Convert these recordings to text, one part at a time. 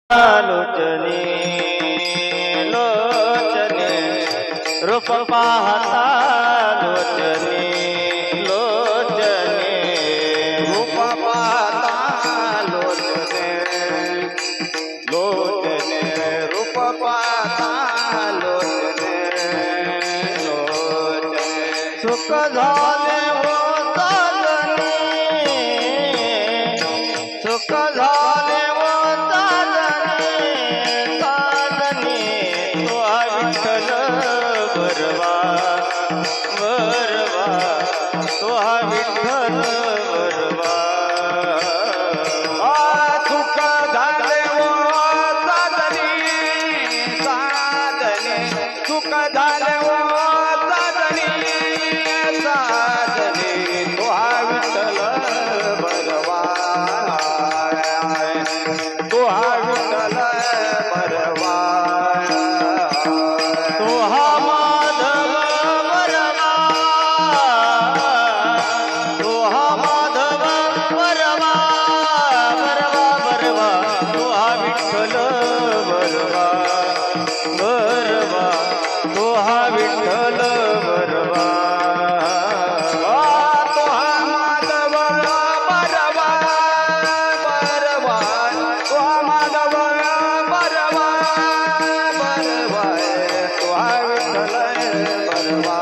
लोचने लोचने रूप पाहता लोचने लोचने रूप पाहता लोचने लोचने रूप पाहता लोचने लोचने सुख झाले हो चालणे सुख झाले हो चालणे चालणे तो विठ्ठल बरवा बरवा तो विठ्ठल बरवा सुख झाले हो साधने साधने सुख झाले हो साधने साधने तो विठ्ठल बरवा तो विठ्ठल बरवा तो माधव बरवा तो माधव बरवा बरवा बरवा तो विठ्ठल बरवा बरवा तो विठ्ठल बरवा तो माधव बरवा बरवा तो माधव बरवा बरवा तो विठ्ठल बरवा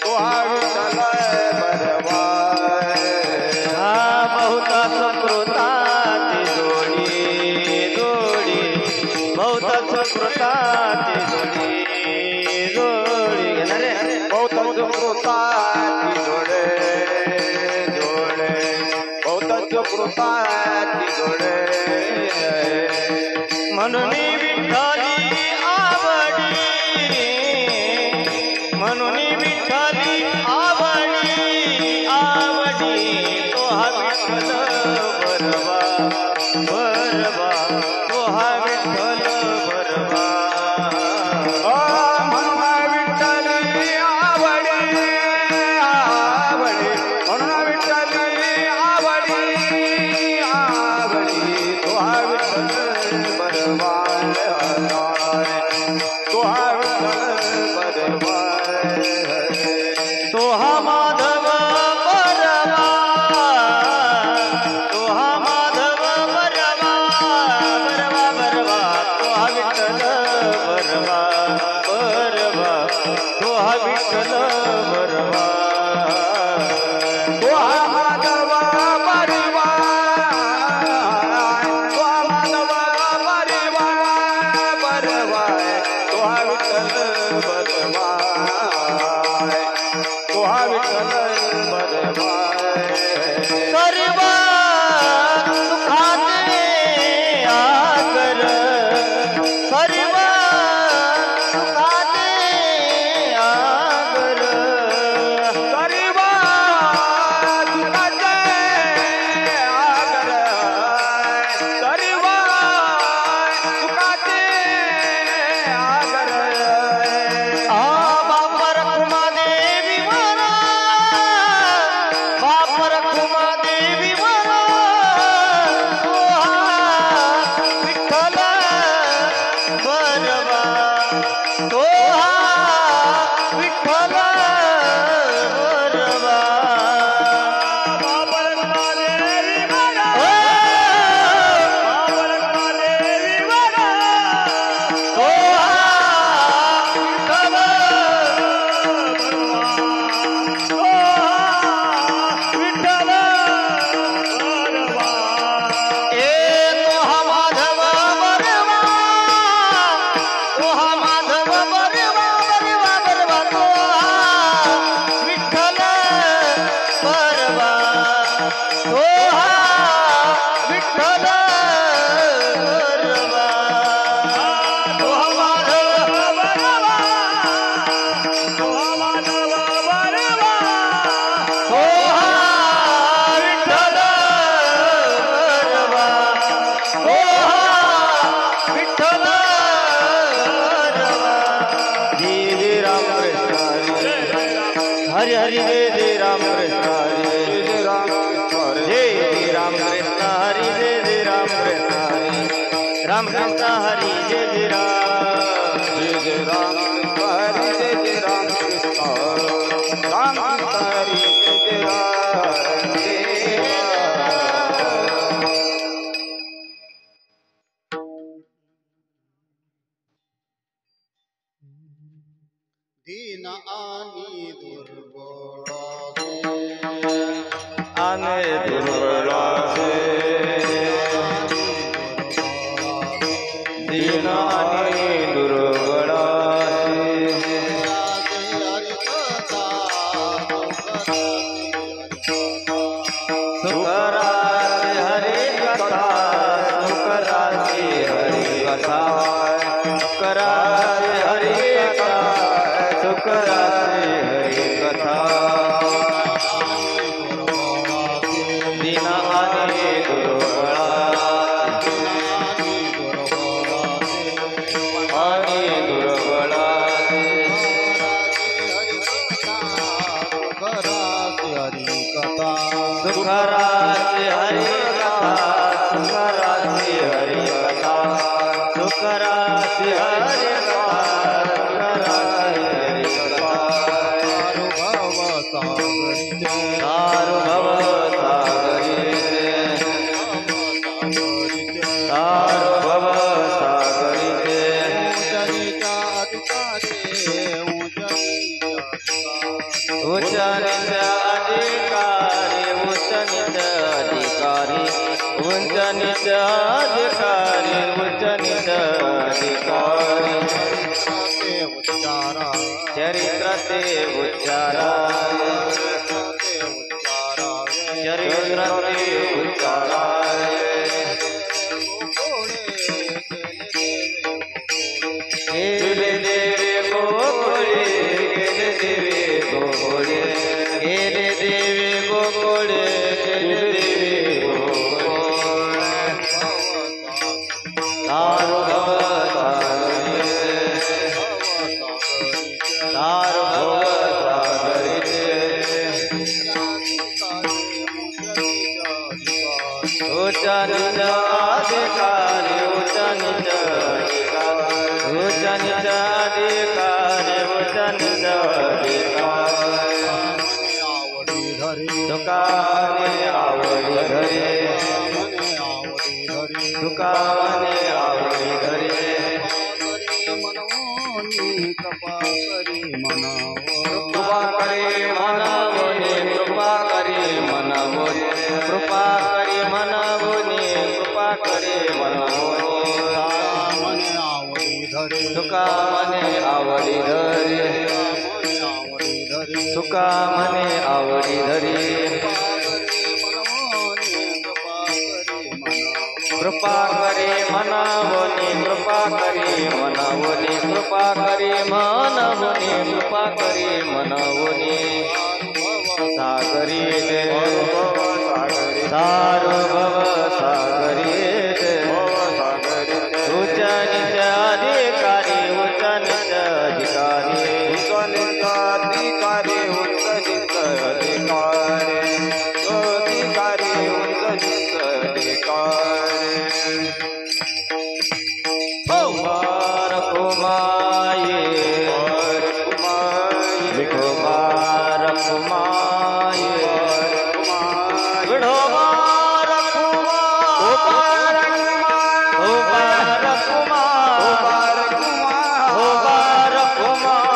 तो विठ्ठल बरवा बहुता सुकृताची जोडी जोडी बहुता सुकृताची जोडी जोडी घेणार रे बहुत सुकृताची जोडे जोडे बहुत सुकृताची जोडे म्हणून विठ्ठली आवडी म्हणून विठ्ठली आवडी आवडी तो विठ्ठल बरवा बरवा तो विठ्ठल बरवा म्हणून विठ्ठली आवडी आवडी म्हणून विठ्ठली आवडी आवडी तो विठ्ठल बरवा तो विठ्ठल बरवा तो माधव बरवा तो माधव रामकृष्ण हरी जय जय राम जय जय राम हरी जय जय राम कृष्ण राम हरी जय जय राम दीन आणि दुर्बळ आने दुर्बला से दीन आणि दुर्बला से सुकराचे हरि कथा सुकराचे हरि कथा सुकराचे हरि कथा सुकराचे हरि कथा दीन आणि दुर्बळा आणि दुर्बळा सुखराचे हरि कथा सुखराचे हरि कथा सुखराचे हरि कथा सुखराचे हरि कथा सार्वभव सागरी सार्वभव सागरी उच्च नीच अधिकारी उच्च नीच अधिकारी उच्च नीच अधिकारी उच्च नीच अधिकारी चरित्र ते उच्चारा चरित्र ते उच्चारा गेले देवे गोकुळे गेले देवे गोकुळे गेले देवे गोकुळे गेले देवे गोकुळे सार्वभव सागरी सार्वभव सागरी उच्च नीच अधिकारी उच्च नीच अधिकारी उच्च नीच अधिकारी उच्च नीच अधिकारी तुकाने आवडी धरे तुकाने आवडी धरे कृपा करी कृपा करे मनवोनी कृपा करे मनवोनी कृपा करे मनवोनी कृपा करे मनवोनी तुका मने आवडी धरे तुका मने आवडी धरे कृपा करे मनवोनी कृपा करे मनवोनी कृपा करे मनवोनी कृपा करे मनवोनी सागरी सार्वभव सागरी उच्च नीच अधिकारी उच्च नीच अधिकारी उच्च नीच अधिकारी उच्च नीच अधिकारी अधिकारी उच्च नीच अधिकारी कुमार कुमाये विठोबार कुमाये विठोबार कुमार कुमार कुमार कुमार कुमार कुमार कुमार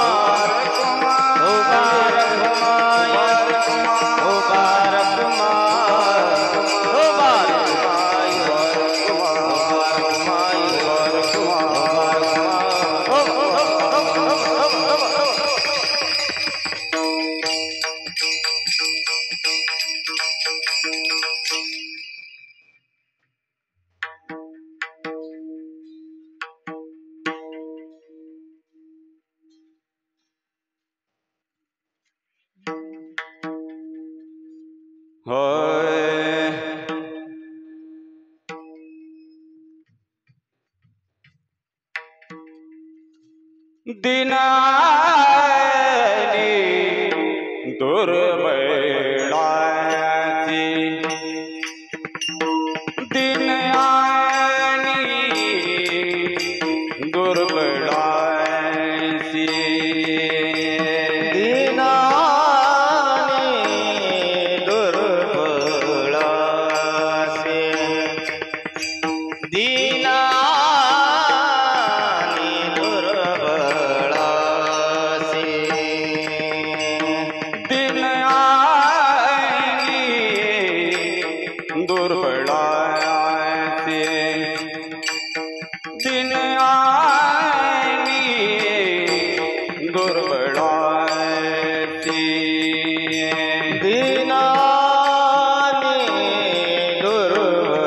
होय दिनानी दुर्बळाची दिनानी दीनानी दुर्बळासी दीनानी दुर्बळासी दीनानी दुर्बळासी दीनानी दुर्बळासी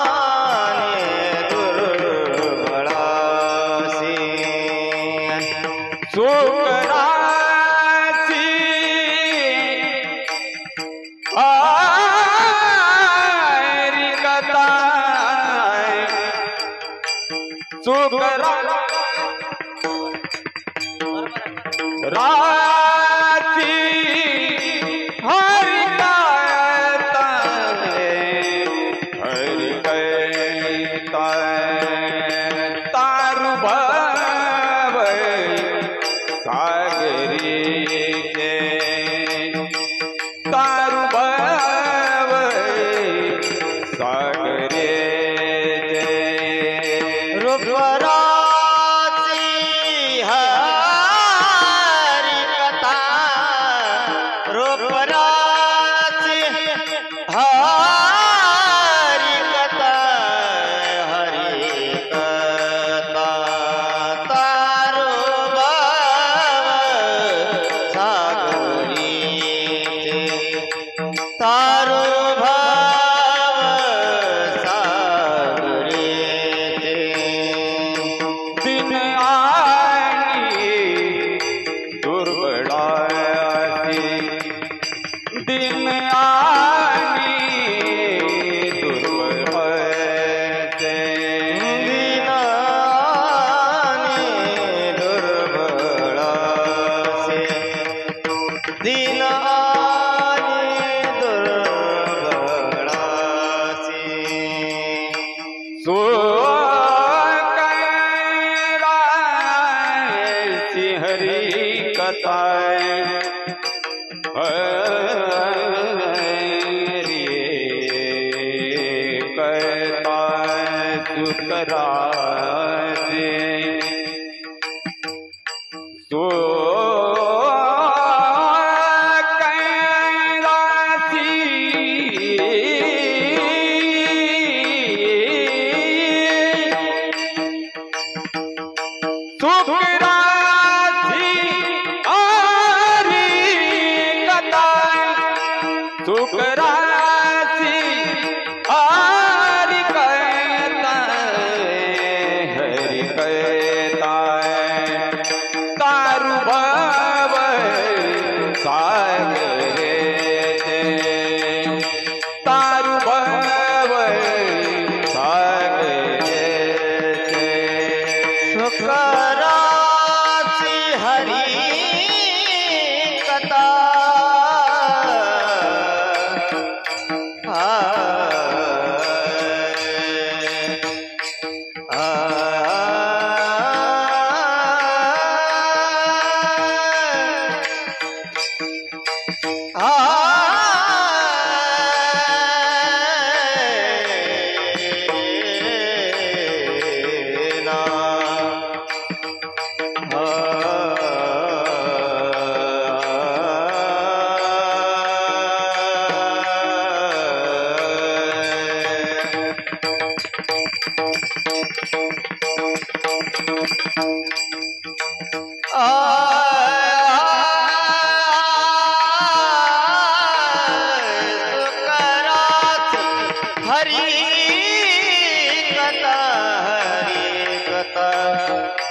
दीनानी दुर्बळासी सुकराची आरी कथा सुकरा राची हरि गायता हरि गायता तारु भव सागरी के तारु भव सागरे रूपराची हरी कथा रूपराची हरी कथा तारो भाव सागरीचे तारो भाव सागरीचे दिन आनी दुर्बळासी दिन आनी दुर्बळासी दीनानी दुर्बळासी दीनानी दुर्बळासी कैरासी हरि कथा हरि कथा सुकरासी सो सुकरासी आरी कथा सुकरासी आरी कथा हरि कथा तारु भव सागरे तारु भव सागरे सुकराची हरी कथा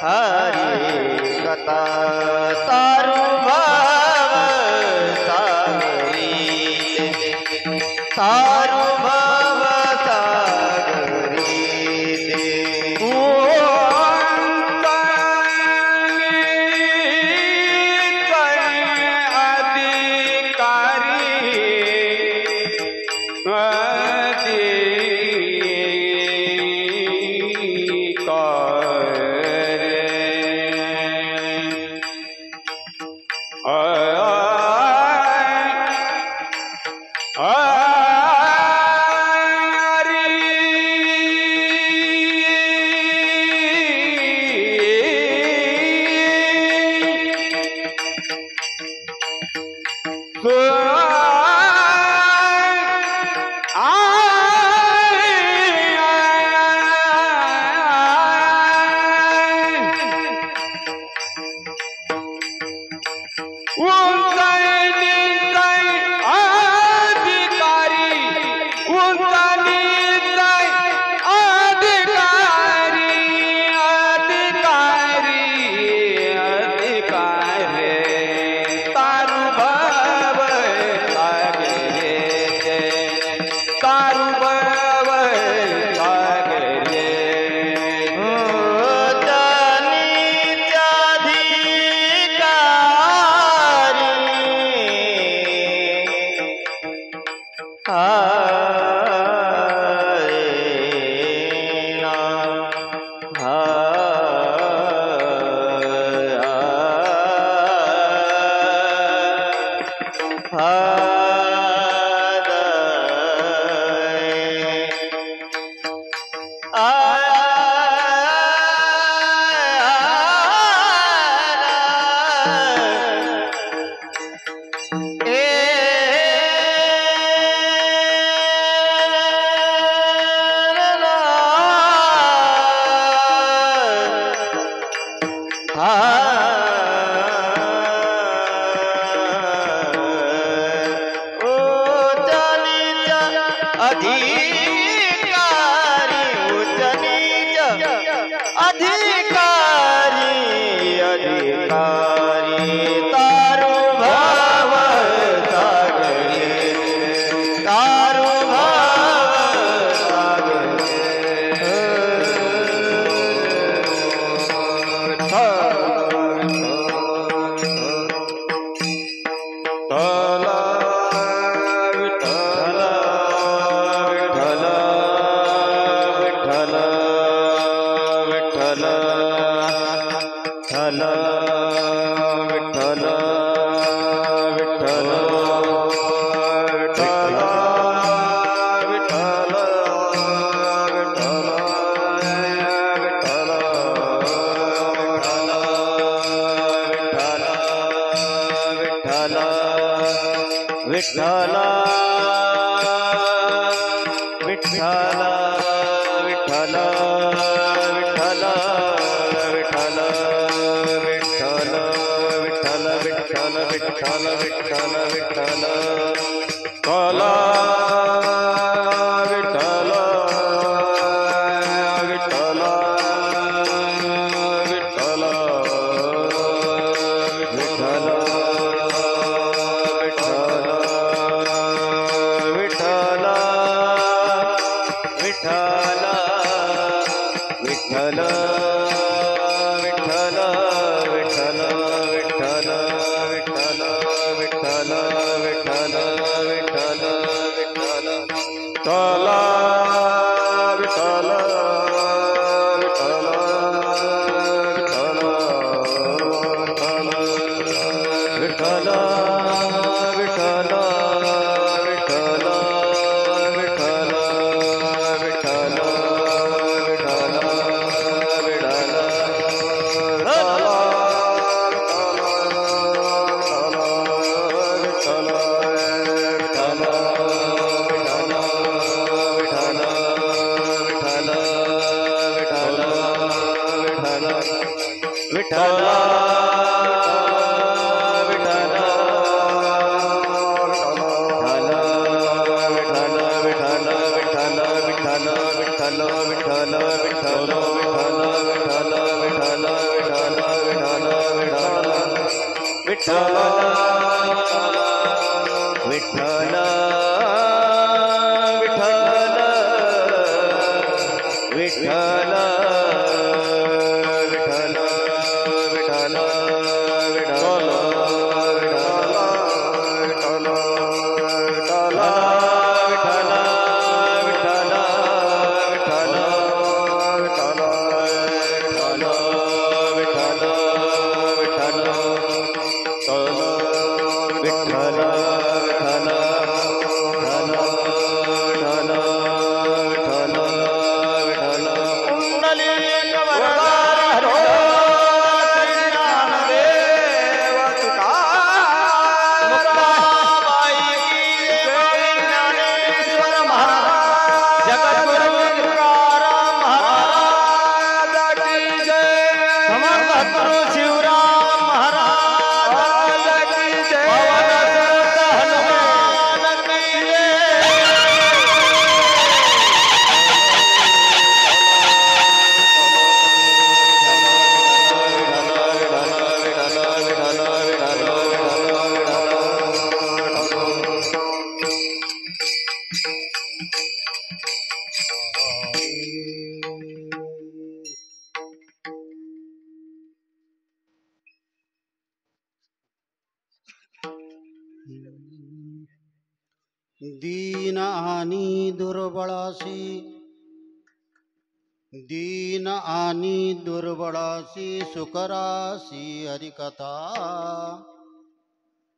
हरी कथा तारु भाव सागरी तारु भाव सागरी विठ्ठल दीन आणि दुर्बळासी सुकरासी हरिकथा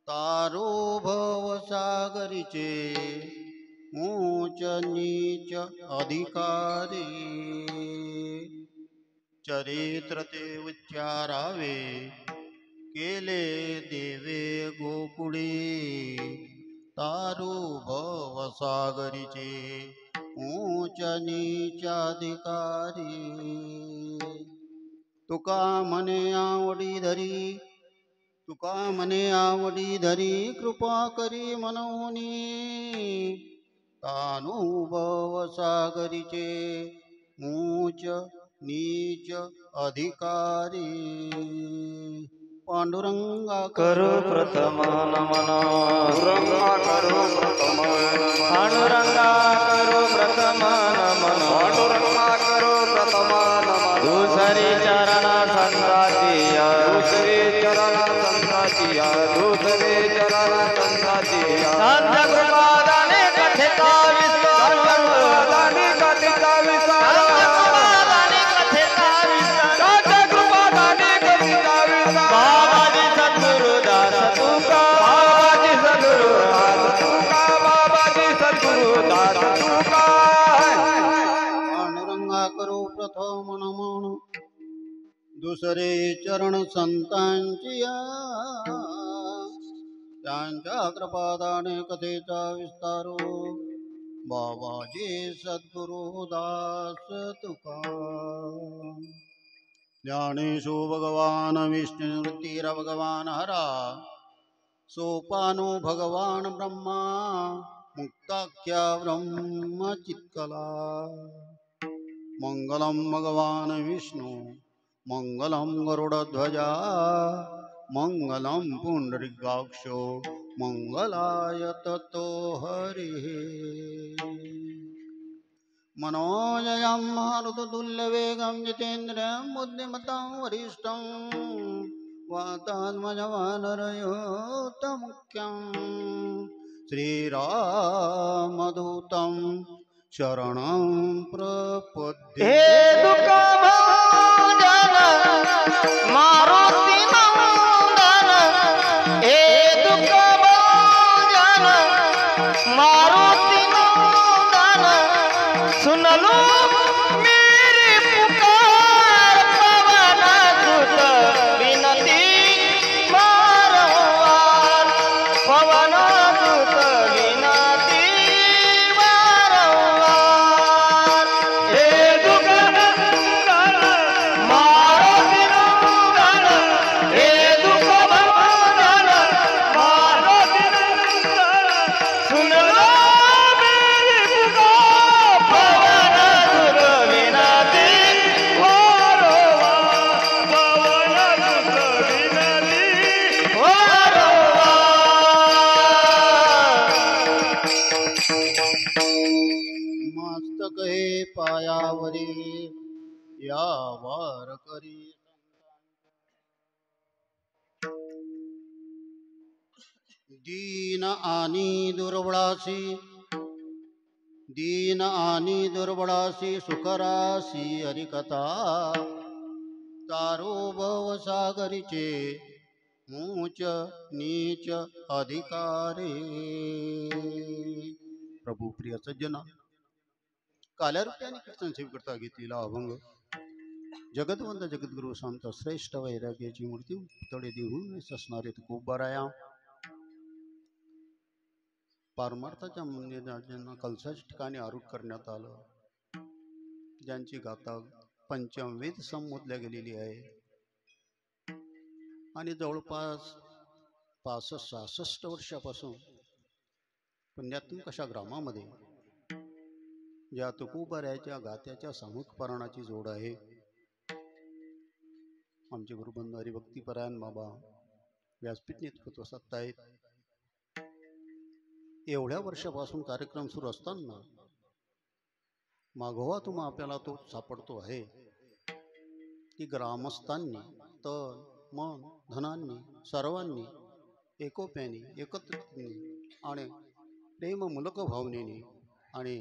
तारो भव सागरीचे ऊंच नीच अधिकारी चरित्र ते उच्चारावे केले देवे गोकुळी तारू भव सागरीचे ऊंच नीच अधिकारी तुका म्हणे आवडी धरी कृपा करी मनोनी तानुभव सागरीचे ऊंच नीच अधिकारी पांडुरंगा करो प्रथम नमन पांडुरंगा करो प्रथम नमन पांडुरंगा करो प्रथम नमन पांडुरंगा करो प्रथम नमन दुसरी चरण संतातिया दुसरे चरण संतातिया दुसरे चरण संतातिया संत कृपादाने कथेचा विस्तार दानी कथेचा विस्तार कृपादाने कथेचा विस्तार संत कृपादानी कथेचा विस्तार बाबाजी सद्गुरुदास तुका बाबाजी सद्गुरुदास तुका बाबाजी सद्गुरुदास तुका पांडुरंगा करो प्रथम नमन दुसरे चरण संतांची त्यांच्या कृपादाने कथेचा विस्तारो बाबाजी सद्गुरुदास तुका ज्ञानेशो भगवान विष्णुतीर भगवान हरा सोपानो भगवान ब्रह्मा मुक्ताख्या ब्रह्म चित्कला मंगलम भगवान विष्णु मंगलम गरुडध्वजा मंगलम पुंडरीकाक्षो मंगलाय ततो हरिः मनोजयं मारुततुल्यवेगं जितेन्द्रियं बुद्धिमतां वरिष्ठं वातात्मजवानरयोतमुख्यं श्रीरामदूतं शरणं प्रपद्ये हे दुःख भंजन मारुती नंदन हे दुःख भंजन मारुती नंदन सुन लो मेरी पुकार पवन सुत विनती वारंवार पवन सुत विनती वारंवार हे दुःख भंजन मारुती नंदन हे दुःख भंजन मारुती नंदन सुन लो मेरी पुकार पवन सुत विनती वारंवार पवन सुत विनती वारंवार मस्तक हे पायावरी या वार करी दीन आणि दुर्बळासी सुकरासी हरिकथा तारो भव सागरीचे ऊंच नीच अधिकारी प्रभू प्रिय सज्जना काल्या रूप्याने कीर्तन सेविकर्ता घेतलेला अभंग जगतवंत जगद्गुरु संत श्रेष्ठ वैराग्याची मूर्ती तळे देऊन असणारे तुकोबाराया पारमार्थाच्या मंदिरांना कलशाच्या ठिकाणी आरूढ करण्यात आलं, ज्यांची गाथा पंचमवेद संबोधल्या गेलेली आहे आणि जवळपास 65-66 वर्षापासून पुण्यातून कशा ग्रामामध्ये ज्या तुकोबारायाच्या गाथ्याच्या सामूहिक पारायणाची जोड आहे. आमचे गुरुबंध हरिभक्तीपरायण बाबा व्यासपीठ नेतृत्व साधत आहेत. एवढ्या वर्षापासून कार्यक्रम सुरू असताना मागोवा तुम्हा आपल्याला तो सापडतो आहे की ग्रामस्थांनी तन मन धनांनी सर्वांनी एकोप्याने एकत्रितपणे आणि प्रेममूलक भावनेने. आणि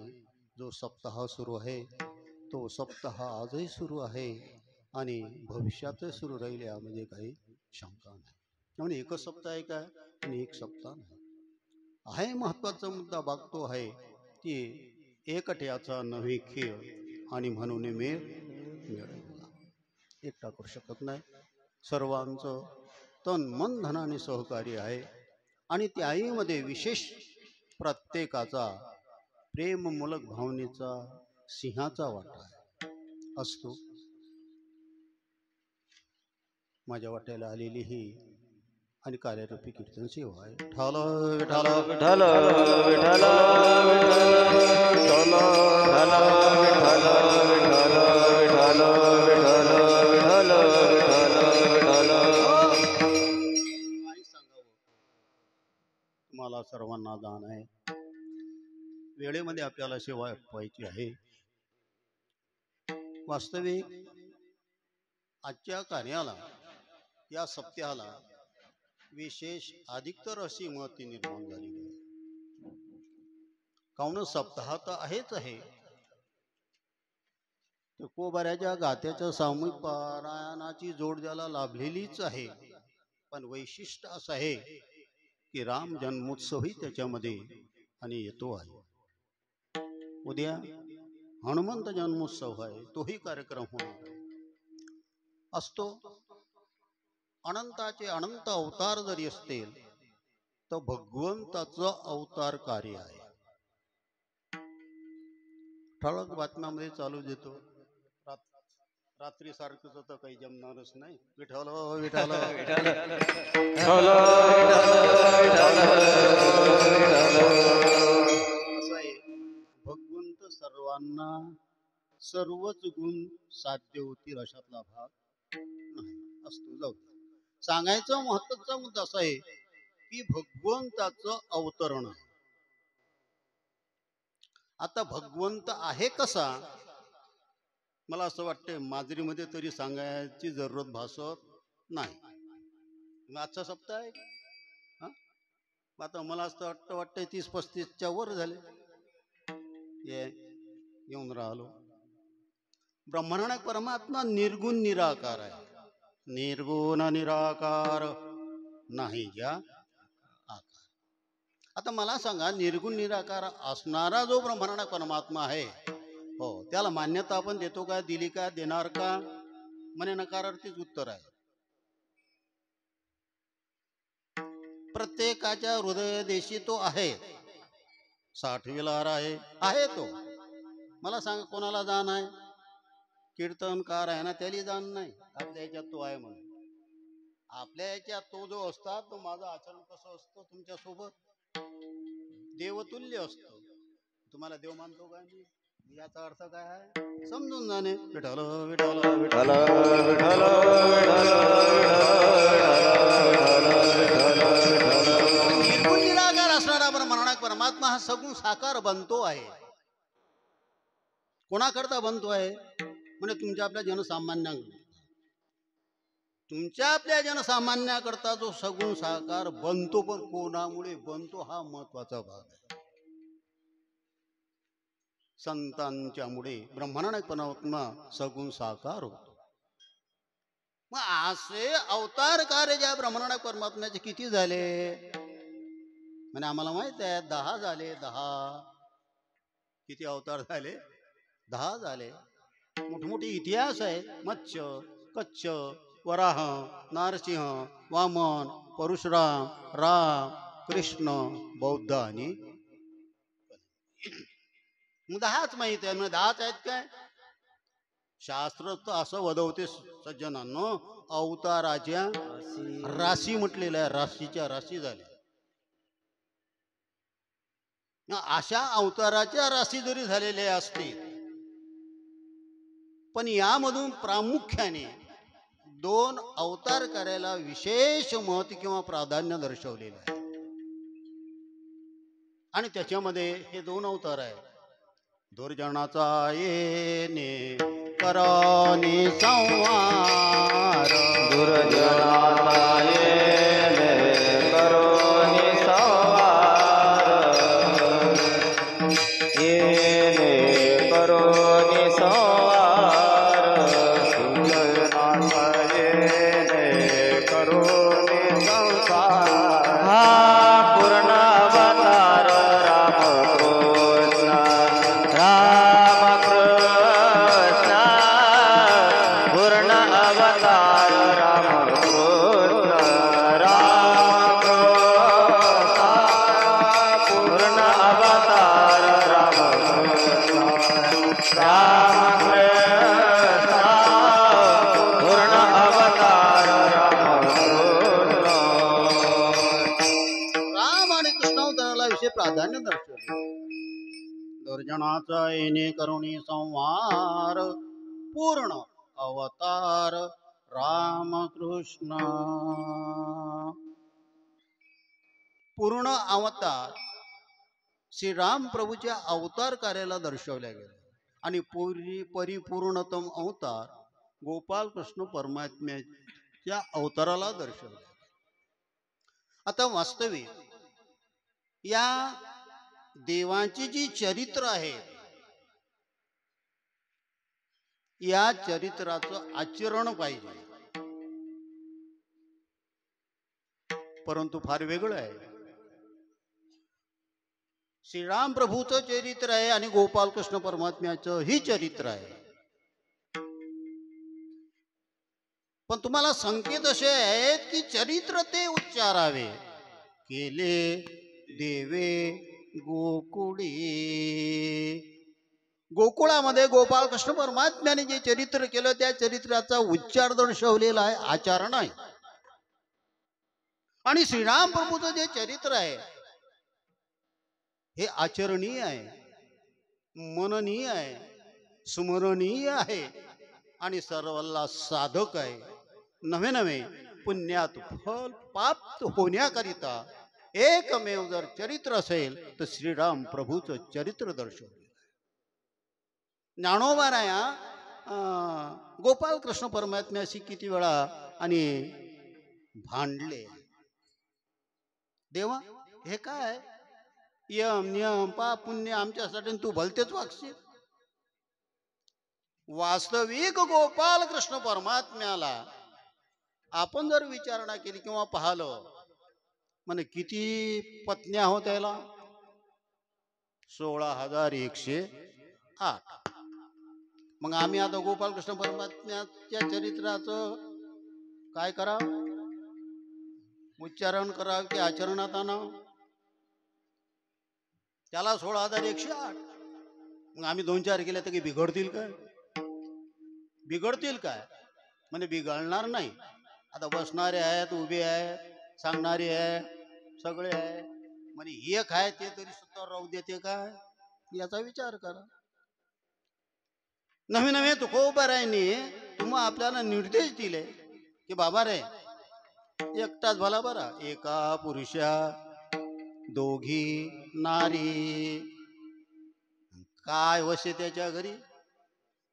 जो सप्ताह सुरू आहे तो सप्ताह आजही सुरू आहे आणि भविष्यातही सुरू राहील, यामध्ये काही शंका नाही. म्हणजे एकच सप्ताह आहे काय आणि एक सप्ताह नाही आहे. महत्त्वाचा मुद्दा बागतो आहे की एकट्याचा नव्हे खेळ आणि म्हणून मेळ मिळवला. एकटा करू शकत नाही. सर्वांचं तन मन धनाने सहकार्य आहे आणि त्याहीमध्ये विशेष प्रत्येकाचा प्रेममूलक भावनेचा सिंहाचा वाटा आहे असतो. माझ्या वाट्याला आलेली ही आणि कार्यरूपी कीर्तन सेवा आहे. विठ्ठल विठ्ठल विठ्ठल विठ्ठल विठ्ठल विठ्ठल विठ्ठल विठ्ठल विठ्ठल विठ्ठल विठ्ठल काय सांगावं, तुम्हाला सर्वांना दान आहे. वेळेमध्ये आपल्याला सेवा व्हायची आहे. वास्तविक आजच्या कार्याला, या सप्ताहाला विशेष अधिकतर अशी महती निर्माण झालेली आहे. काऊन सप्ताह तर आहेच आहे. तुकोबाऱ्याच्या गात्याच्या सामूहिक पारायणाची जोड ज्याला लाभलेलीच आहे. पण वैशिष्ट्य असं आहे की राम जन्मोत्सवही त्याच्यामध्ये आणि येतो आहे. उद्या हनुमंत जन्मोत्सव आहे, तोही कार्यक्रम होणार असतो. अनंताचे अनंत अवतार जरी असतील तर भगवंताचं अवतार कार्य आहे. ठळक बातम्यामध्ये चालू देतो, रात्री सारखंच तर काही जमणारच नाही. विठ्ठल विठ्ठल असं आहे. भगवंत सर्वांना सर्वच गुण साध्य होतील अशातला भाग नाही असतो. जाऊ सांगायचा महत्वाचा मुद्दा असा आहे की भगवंताचं अवतरण आहे. आता भगवंत आहे कसा, मला असं वाटतं माजरीमध्ये तरी सांगायची जरूरत भासत नाही. आजचा सप्ताह आहे. आता मला असं वाटतं 30-35च्या वर झाले येऊन राहिलो. ब्रह्मांड परमात्मा निर्गुण निराकार आहे. निर्गुण निराकार नाही ज्या आकार. आता मला सांगा, निर्गुण निराकार असणारा जो ब्रह्मांड परमात्मा आहे, हो, त्याला मान्यता आपण देतो का, दिली का, देणार का? म्हणे नकारार्थीच उत्तर आहे. प्रत्येकाच्या हृदय देशी तो आहे. 60 विलार आहे तो. मला सांगा, कोणाला जाण आहे? कीर्तनकार आहे ना, त्याला जाण नाही. आपल्या याच्यात तो आहे म्हणून. आपल्या याच्यात तो जो असतात, तो माझं आचरण कसं असतं तुमच्या सोबत, देवतुल्य असतो. तुम्हाला देव मानतो का मी? याचा अर्थ काय आहे समजून जाणे. विठ्ठल विठ्ठल विठ्ठल विठ्ठल निर्गुण निराकार असणारा ब्रह्मांड परमात्मा हा सगुण साकार बनतो आहे. कोणाकरता बनतो आहे? म्हणजे तुमच्या आपल्या जनसामान्यांकरता. तुमच्या आपल्या जनसामान्याकरता जो सगुण साकार बनतो, पण कोणामुळे बनतो हा महत्वाचा भाग आहे. संतांच्यामुळे ब्रह्मांड परमात्मा सगुण साकार होतो. मग असे अवतार कार्य ज्या ब्रह्मांड परमात्म्याचे किती झाले म्हणजे आम्हाला माहित आहे, 10 झाले. 10 किती अवतार झाले? 10 झाले. मोठमोठे इतिहास आहे. मत्स्य, कच्छ, वराह, नारसिंह, वामन, परशुराम, राम, कृष्ण, बौद्ध आणि 10च माहित आहे. म्हणजे 10च आहेत काय? शास्त्र तर असं वदवते सज्जनांनो, अवताराच्या राशी म्हटलेल्या आहे. राशीच्या राशी झाल्या. अशा अवताराच्या राशी जरी झालेल्या असतील, पण यामधून प्रामुख्याने 2 अवतार करायला विशेष महत्व किंवा प्राधान्य दर्शवलेलं आहे. आणि त्याच्यामध्ये हे 2 अवतार आहे. दुर्जनाचा येणे करानी संवार, दुर्जनाचा येणे करोनी संवार, दुर्जनाचा येणे करुणी संहार पूर्ण अवतार रामकृष्ण. पूर्ण अवतार श्रीराम प्रभूच्या अवतार कार्याला दर्शवल्या गेले आणि परिपूर्णतम अवतार गोपाल कृष्ण परमात्म्याच्या अवताराला दर्शवले. आता वास्तविक या देवांची जी चरित्र आहे या चरित्राचं आचरण पाहिजे, परंतु फार वेगळं आहे. श्रीराम प्रभूचं चरित्र आहे आणि गोपाल कृष्ण परमात्म्याचं ही चरित्र आहे. पण तुम्हाला संकेत असे आहेत की चरित्र ते उच्चारावे. केले देवे गोकुळी. गोकुळामध्ये गोपाल कृष्ण परमात्म्याने जे चरित्र केलं त्या चरित्राचा उच्चार दर्शवलेला आहे, आचार नाही. आणि श्रीराम प्रभूचं जे चरित्र आहे हे आचरणीय आहे, मननीय आहे, स्मरणीय आहे आणि सर्वांना साधक आहे. नवे नवे पुण्यात फल प्राप्त होण्याकरिता एकमेव जर चरित्र असेल तर श्रीराम प्रभूचं चरित्र दर्शवले. ज्ञानोबाराया गोपाल कृष्ण परमात्म्याशी किती वेळा आणि भांडले. देवा हे काय यम नियम पाप पुण्य आमच्यासाठी तू भलतेच वागशील. वास्तविक गोपाल कृष्ण परमात्म्याला आपण जर विचारणा केली किंवा पाहिलं म्हणे किती पत्न्या होत याला 16,108. मग आम्ही आता गोपाल कृष्ण परमात्म्याच्या चरित्राचं काय करावं, उच्चारण करावं की आचरणात आणावं. त्याला 16,108. मग आम्ही 2-4 केले तर की बिघडतील काय? बिघडतील काय म्हणजे बिघडणार नाही. आता बसणारे आहेत, उभे आहेत, सांगणारे आहे, सगळे आहे. म्हणजे एक आहे ते तरी सुद्धा राहू देते काय याचा विचार करा. नवे नवे तुकोबारायांनी तुम्हा आपल्याला निर्देश दिले की बाबा रे एकटाच भला बरा, एका पुरुषा दोघी नारी. काय वसे त्याच्या घरी,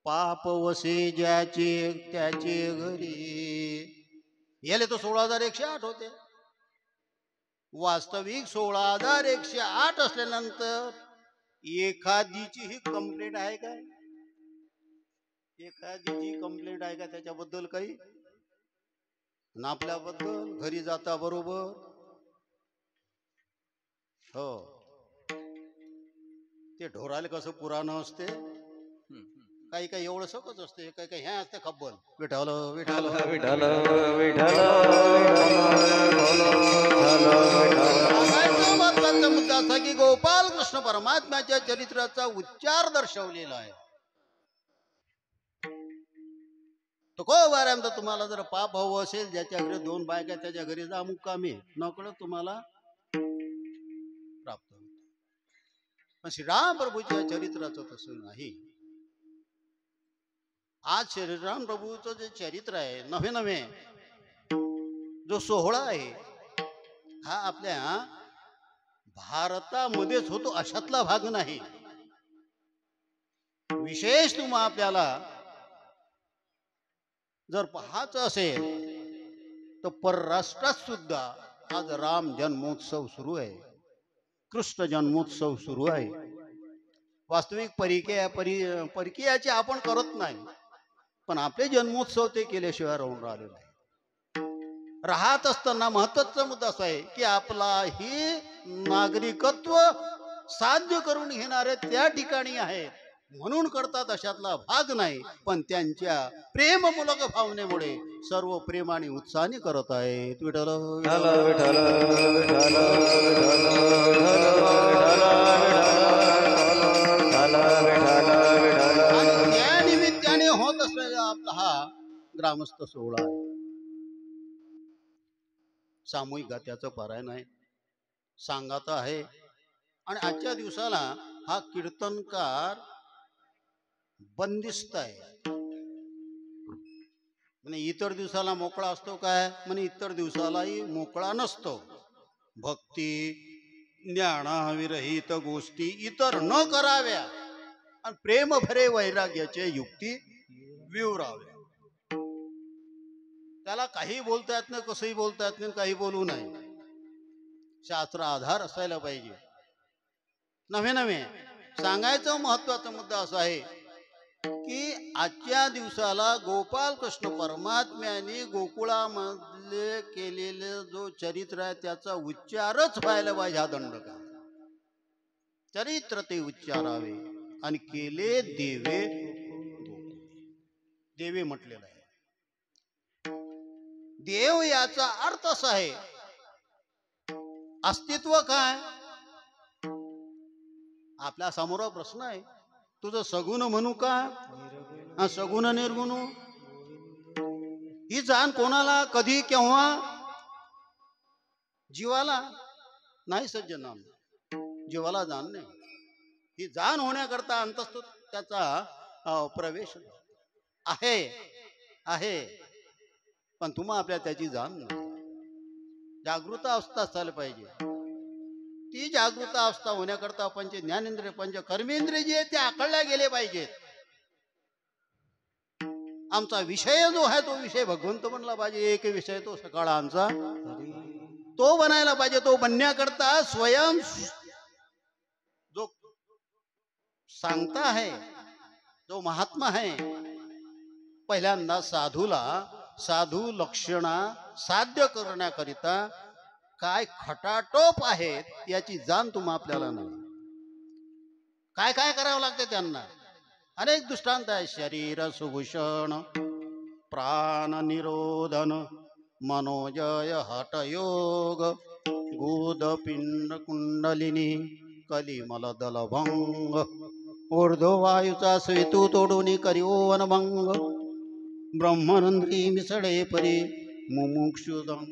पाप वसे ज्याचे त्याचे घरी. याले तो 16,108 होते. वास्तविक 16,108 असल्यानंतर एखादीची ही कंप्लेंट आहे काय? एखादीची कंप्लेंट आहे का त्याच्याबद्दल काही? ना आपल्याबद्दल घरी जाता बरोबर हो ते ढोराले कसं पुराणं असते, काही काही एवढं सकच असते, काही काही हे असते खब्बल विठाल विठाल विठाल विठाल महत्वाचा मुद्दा असा की गोपाल कृष्ण परमात्म्याच्या चरित्राचा उच्चार दर्शवलेला आहे. तो वाऱ्यांदा तुम्हाला जर पाप हवं असेल, ज्याच्या घरी 2 बायका त्याच्या घरी जा मुक्कामी, नकळत तुम्हाला प्राप्त होत. पण श्रीराम प्रभूच्या चरित्राचं तसं नाही. आज श्रीराम प्रभूचं जे चरित्र आहे नवे नवे जो सोहळा आहे हा आपल्या भारतामध्येच होतो अशातला भाग नाही. विशेष तुम्हा आपल्याला जर पाहायचं असेल तर परराष्ट्रात सुद्धा आज राम जन्मोत्सव सुरू आहे, कृष्ण जन्मोत्सव सुरू आहे. वास्तविक परकीयाचे आपण करत नाही, पण आपले जन्मोत्सव ते केल्याशिवाय राहून राहिले नाही. राहत असताना महत्वाचा मुद्दा असा आहे की आपला ही नागरिकत्व साध्य करून घेणारे त्या ठिकाणी आहेत म्हणून करतात अशातला भाग नाही. पण त्यांच्या प्रेममूलक भावनेमुळे सर्व प्रेमाने उत्साहाने करत आहेत. विठ्ठल विठाल विठाल विठाल विठाल. आणि त्या निमित्ताने होत असलेला आपला हा ग्रामस्थ सोहळा आहे. सामूहिक गात्याचं पारायण आहे, सांगात आहे. आणि आजच्या दिवसाला हा कीर्तनकार बंदिस्त आहे. म्हणे इतर दिवसाला मोकळा असतो काय? म्हणे इतर दिवसालाही मोकळा नसतो. भक्ती ज्ञानाविरहित गोष्टी इतर न कराव्या आणि प्रेम भरे वैराग्याचे युक्ती विवराव्या. त्याला काही बोलता येत नाही, कसंही बोलता येत नाही, काही बोलू नये. शास्त्र आधार असायला पाहिजे. नव्हे नव्हे सांगायचा महत्वाचा मुद्दा असा आहे की आजच्या दिवसाला गोपाल कृष्ण परमात्म्याने गोकुळामधले केलेले जो चरित्र आहे त्याचा उच्चारच व्हायला पाहिजे. हा दंडका चरित्र ते उच्चारावे आणि केले देवे देवे म्हटलेलं आहे. देव याचा अर्थ असा आहे, अस्तित्व काय? आपल्या समोर प्रश्न आहे, तुझं सगुण म्हणू का सगुण निर्गुण? ही जाण कोणाला, कधी, केव्हा? जीवाला नाही सज्जनांनो, जीवाला जाण नाही. ही जाण होण्याकरता अंतस्थ त्याचा प्रवेश आहे आहे पण तुम्हा आपल्या त्याची जाण नाही. जागृत अवस्था असायला पाहिजे. ती जागृत अवस्था होण्याकरता पंच ज्ञानेंद्रिय पंच कर्मेंद्रिय जे ते आखळल्या गेले पाहिजेत. आमचा विषय जो आहे तो विषय भगवंत बनला पाहिजे. एक विषय तो सकाळ आमचा तो बनायला पाहिजे. तो बनण्याकरता स्वयं जो सांगता आहे, जो महात्मा आहे, पहिल्यांदा साधू लक्षणा साध्य करण्याकरिता काय खटाटोप आहेत याची जाण तुम्हा आपल्याला नाही. काय काय करावं लागते त्यांना अनेक दृष्टांत आहे. शरीर सुभूषण, प्राण निरोधन, मनोजय हठयोग, गुद पिंड कुंडलिनी, कलिमल दलभंग, ऊर्ध्ववायूचा स्वेतू तोडून करिओ वनभंग, ब्रह्मरंध्री मिसळे परी मुमुक्षुदं.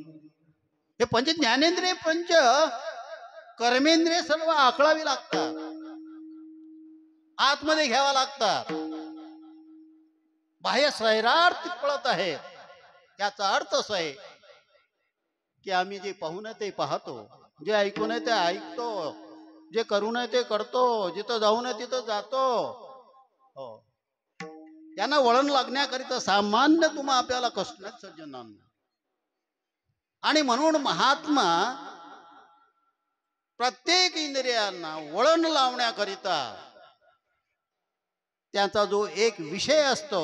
हे पंच ज्ञानेंद्रिय पंच कर्मेंद्रिय सर्व आखळावी लागतात, आतमध्ये घ्यावा लागतात. बाह्य सैरार्थ पळत आहे. याचा अर्थ असा आहे की आम्ही जे पाहू नये ते पाहतो, जे ऐकू नये ते ऐकतो, जे करू नये ते करतो, जिथं जाऊ नये तिथं जातो. हो, यांना वळण लागण्याकरिता सामान्य तुम्हा आपल्याला कष्ट नाही सज्जनांना. आणि म्हणून महात्मा प्रत्येक इंद्रियांना वळण लावण्याकरिता त्यांचा जो एक विषय असतो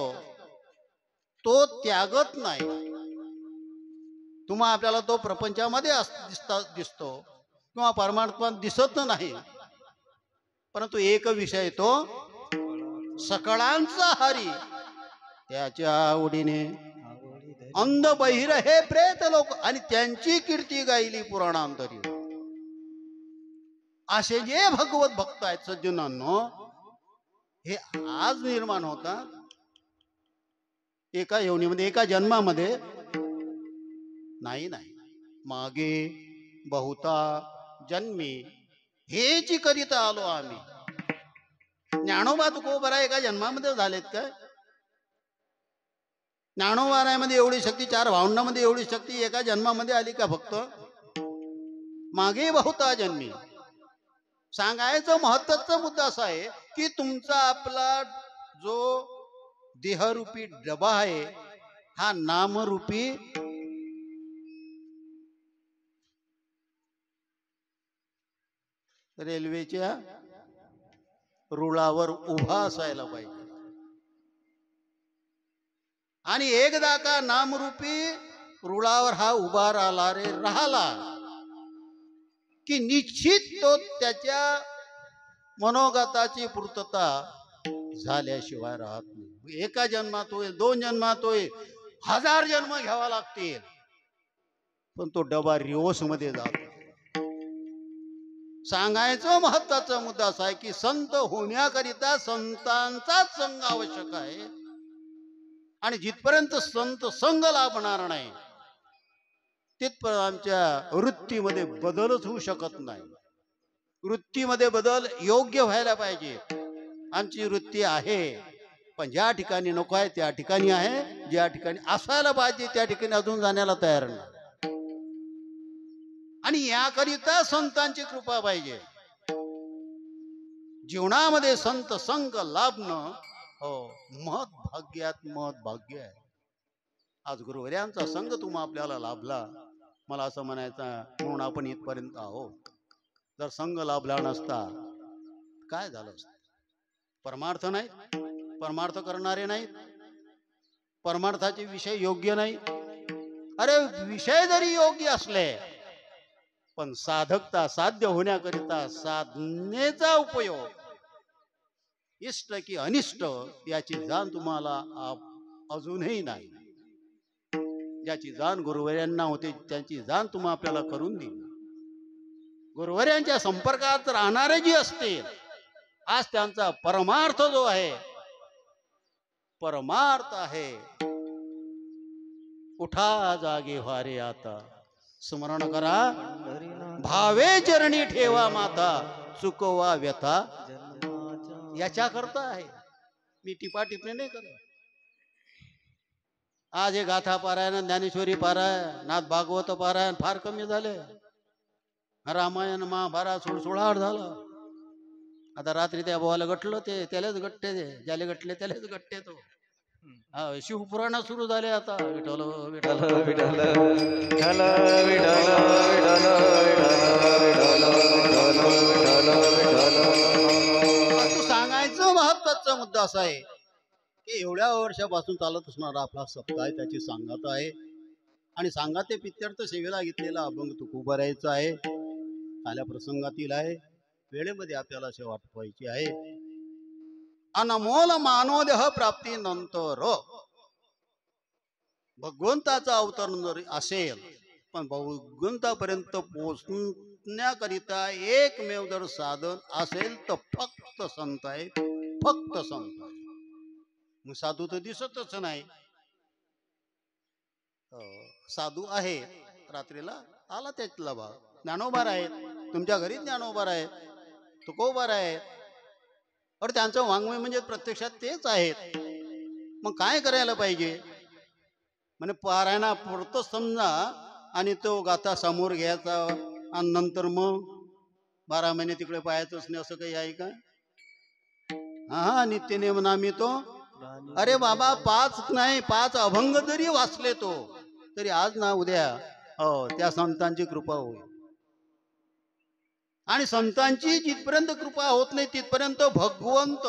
तो त्यागत नाही. तुम्हा आपल्याला तो प्रपंचामध्ये दिसतो किंवा परमात्मा दिसत नाही, परंतु एक विषय तो सकळांचा हरी, त्याच्या आवडीने अंध बहिर हे प्रेत लोक आणि त्यांची कीर्ती गायली पुराणांतरी. असे जे भगवत भक्त आहेत सज्जनांनो, हे आज निर्माण होतात एका योनीमध्ये, एका जन्मामध्ये नाही. मागे बहुता जन्मी हेच करीता आलो आम्ही. ज्ञानोबा तुकोबरा एका जन्मामध्ये झालेत काय? ज्ञानोबारामध्ये एवढी शक्ती, 4 भावंडामध्ये एवढी शक्ती एका जन्मामध्ये आली का? फक्त मागे बहुता जन्मी. सांगायचं महत्वाचा मुद्दा असा आहे की तुमचा आपला जो देहरूपी डबा आहे हा नामरूपी रेल्वेच्या रुळावर उभा असायला पाहिजे. आणि एकदा का नामरूपी रुळावर हा उभा राहिला की निश्चित तो त्याच्या मनोगताची पूर्तता झाल्याशिवाय राहत नाही. एका जन्मात होईल, 2 जन्मात होईल, 1000 जन्म घ्यावा लागतील, पण तो डबा रिवर्स मध्ये जातो. सांगायचं महत्वाचा मुद्दा असा आहे की संत होण्याकरिता संतांचाच संग आवश्यक आहे. आणि जिथपर्यंत संत संग लाभणार नाही तिथपर्यंत आमच्या वृत्तीमध्ये बदलच होऊ शकत नाही. वृत्तीमध्ये बदल योग्य व्हायला पाहिजे. आमची वृत्ती आहे, पण ज्या ठिकाणी नको आहे त्या ठिकाणी आहे, ज्या ठिकाणी असायला पाहिजे त्या ठिकाणी अजून जाण्याला तयार नाही. आणि याकरिता संतांची कृपा पाहिजे. जीवनामध्ये संत संग लाभणं हो महत् भाग्यात महत् भाग्य आहे. आज गुरुवर्यांचा संघ तुम्हा आपल्याला लाभला, मला असं म्हणायचं म्हणून आपण इथपर्यंत आहोत. जर संघ लाभला नसता काय झालं असतं? परमार्थ नाही, परमार्थ करणारे नाहीत, परमार्थाचे विषय योग्य नाही. अरे विषय जरी योग्य असले पण साधकता साध्य होण्याकरिता साधनेचा उपयोग इष्ट की अनिष्ट याची जाण तुम्हाला अजूनही नाही. ज्याची जाण गुरुवर्यांना होते त्यांची जाण तुम्हा आपल्याला करून दिली. गुरुवर्यांच्या संपर्कात राहणारे जे असतील, आज त्यांचा परमार्थ जो आहे, परमार्थ आहे, उठा जागे व्हारे आता, स्मरण करा भावे चरणी ठेवा माता, चुकवा व्यथा याच्या करता आहे. मी टिपा टिपणे नाही करत. आज हे गाथा पारायण, ज्ञानेश्वरी पारायण, नाथ भागवत पारायण फार कमी झाले. रामायण महाभारत सुळसुळाट झालं. आता रात्री त्या बोवाला गटलं ते त्यालाच गट्टे, ज्याला गटले त्यालाच गट्टे. तो शिवपुराण सुरू झाले आता. विठ्ठल विठ्ठल विठ्ठल विठ्ठल विठ्ठल तू सांगायचं महत्वाचा मुद्दा असा आहे की एवढ्या वर्षापासून चालत असणारा आपला सप्ताह आहे, त्याची सांगात आहे. आणि सांगाते पित्यर्थ सेवेला घेतलेला अभंग तुकोबारायचा आहे. आल्या प्रसंगातील आहे, वेळेमध्ये आपल्याला सेवा आठवायची आहे. अनमोल मानवदेह प्राप्ती नंतर भगवंताचा अवतार जर असेल, पण भगवंतापर्यंत पोहोचण्याकरिता एकमेव जर साधन असेल तर फक्त संत आहे, फक्त संत आहे. मग साधू तर दिसतच नाही. साधू आहे, रात्रीला आला त्यातला भाग. ज्ञानोबार आहेत, तुमच्या घरी ज्ञानोबार आहेत, तुकोबार आहेत. अरे त्यांचं वाङ्मय म्हणजे प्रत्यक्षात तेच आहेत. मग काय करायला पाहिजे? म्हणजे पारायणा पुरतं समजा आणि तो गाथा समोर घ्यायचा आणि नंतर मग 12 महिने तिकडे पाहायचंच नाही, असं काही आहे का? हा नित्य नेमनामी तो. अरे बाबा 5 नाही 5 अभंग जरी वाचले तो तरी आज ना उद्या त्या संतांची कृपा होईल. आणि संतांची जिथपर्यंत कृपा होत नाही तिथपर्यंत भगवंत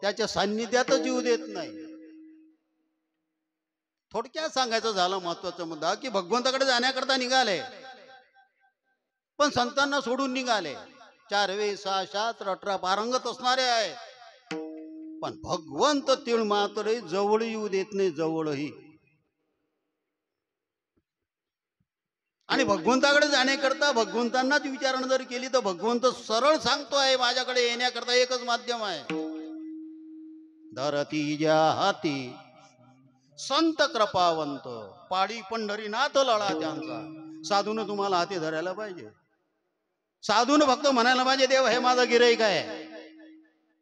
त्याच्या सान्निध्यात जीव देत नाही. थोडक्यात सांगायचं झालं महत्वाचा मुद्दा की भगवंताकडे जाण्याकरता निघाले, पण संतांना सोडून निघाले. 4 वेद 6 शास्त्र 18 पारंगत असणारे आहे, पण भगवंत तीळ मात्र जवळ येऊ देत नाही, जवळही. आणि भगवंताकडे जाण्याकरता भगवंतांनाच विचारणा जर केली तर भगवंत सरळ सांगतो आहे, माझ्याकडे येण्याकरता एकच माध्यम आहे. धरती ज्या हाती संत कृपावंत, पाडी पंढरीनाथ लळा त्यांचा. साधून तुम्हाला हाती धरायला पाहिजे. साधून फक्त म्हणायला पाहिजे देव हे माझा गिराईक आहे.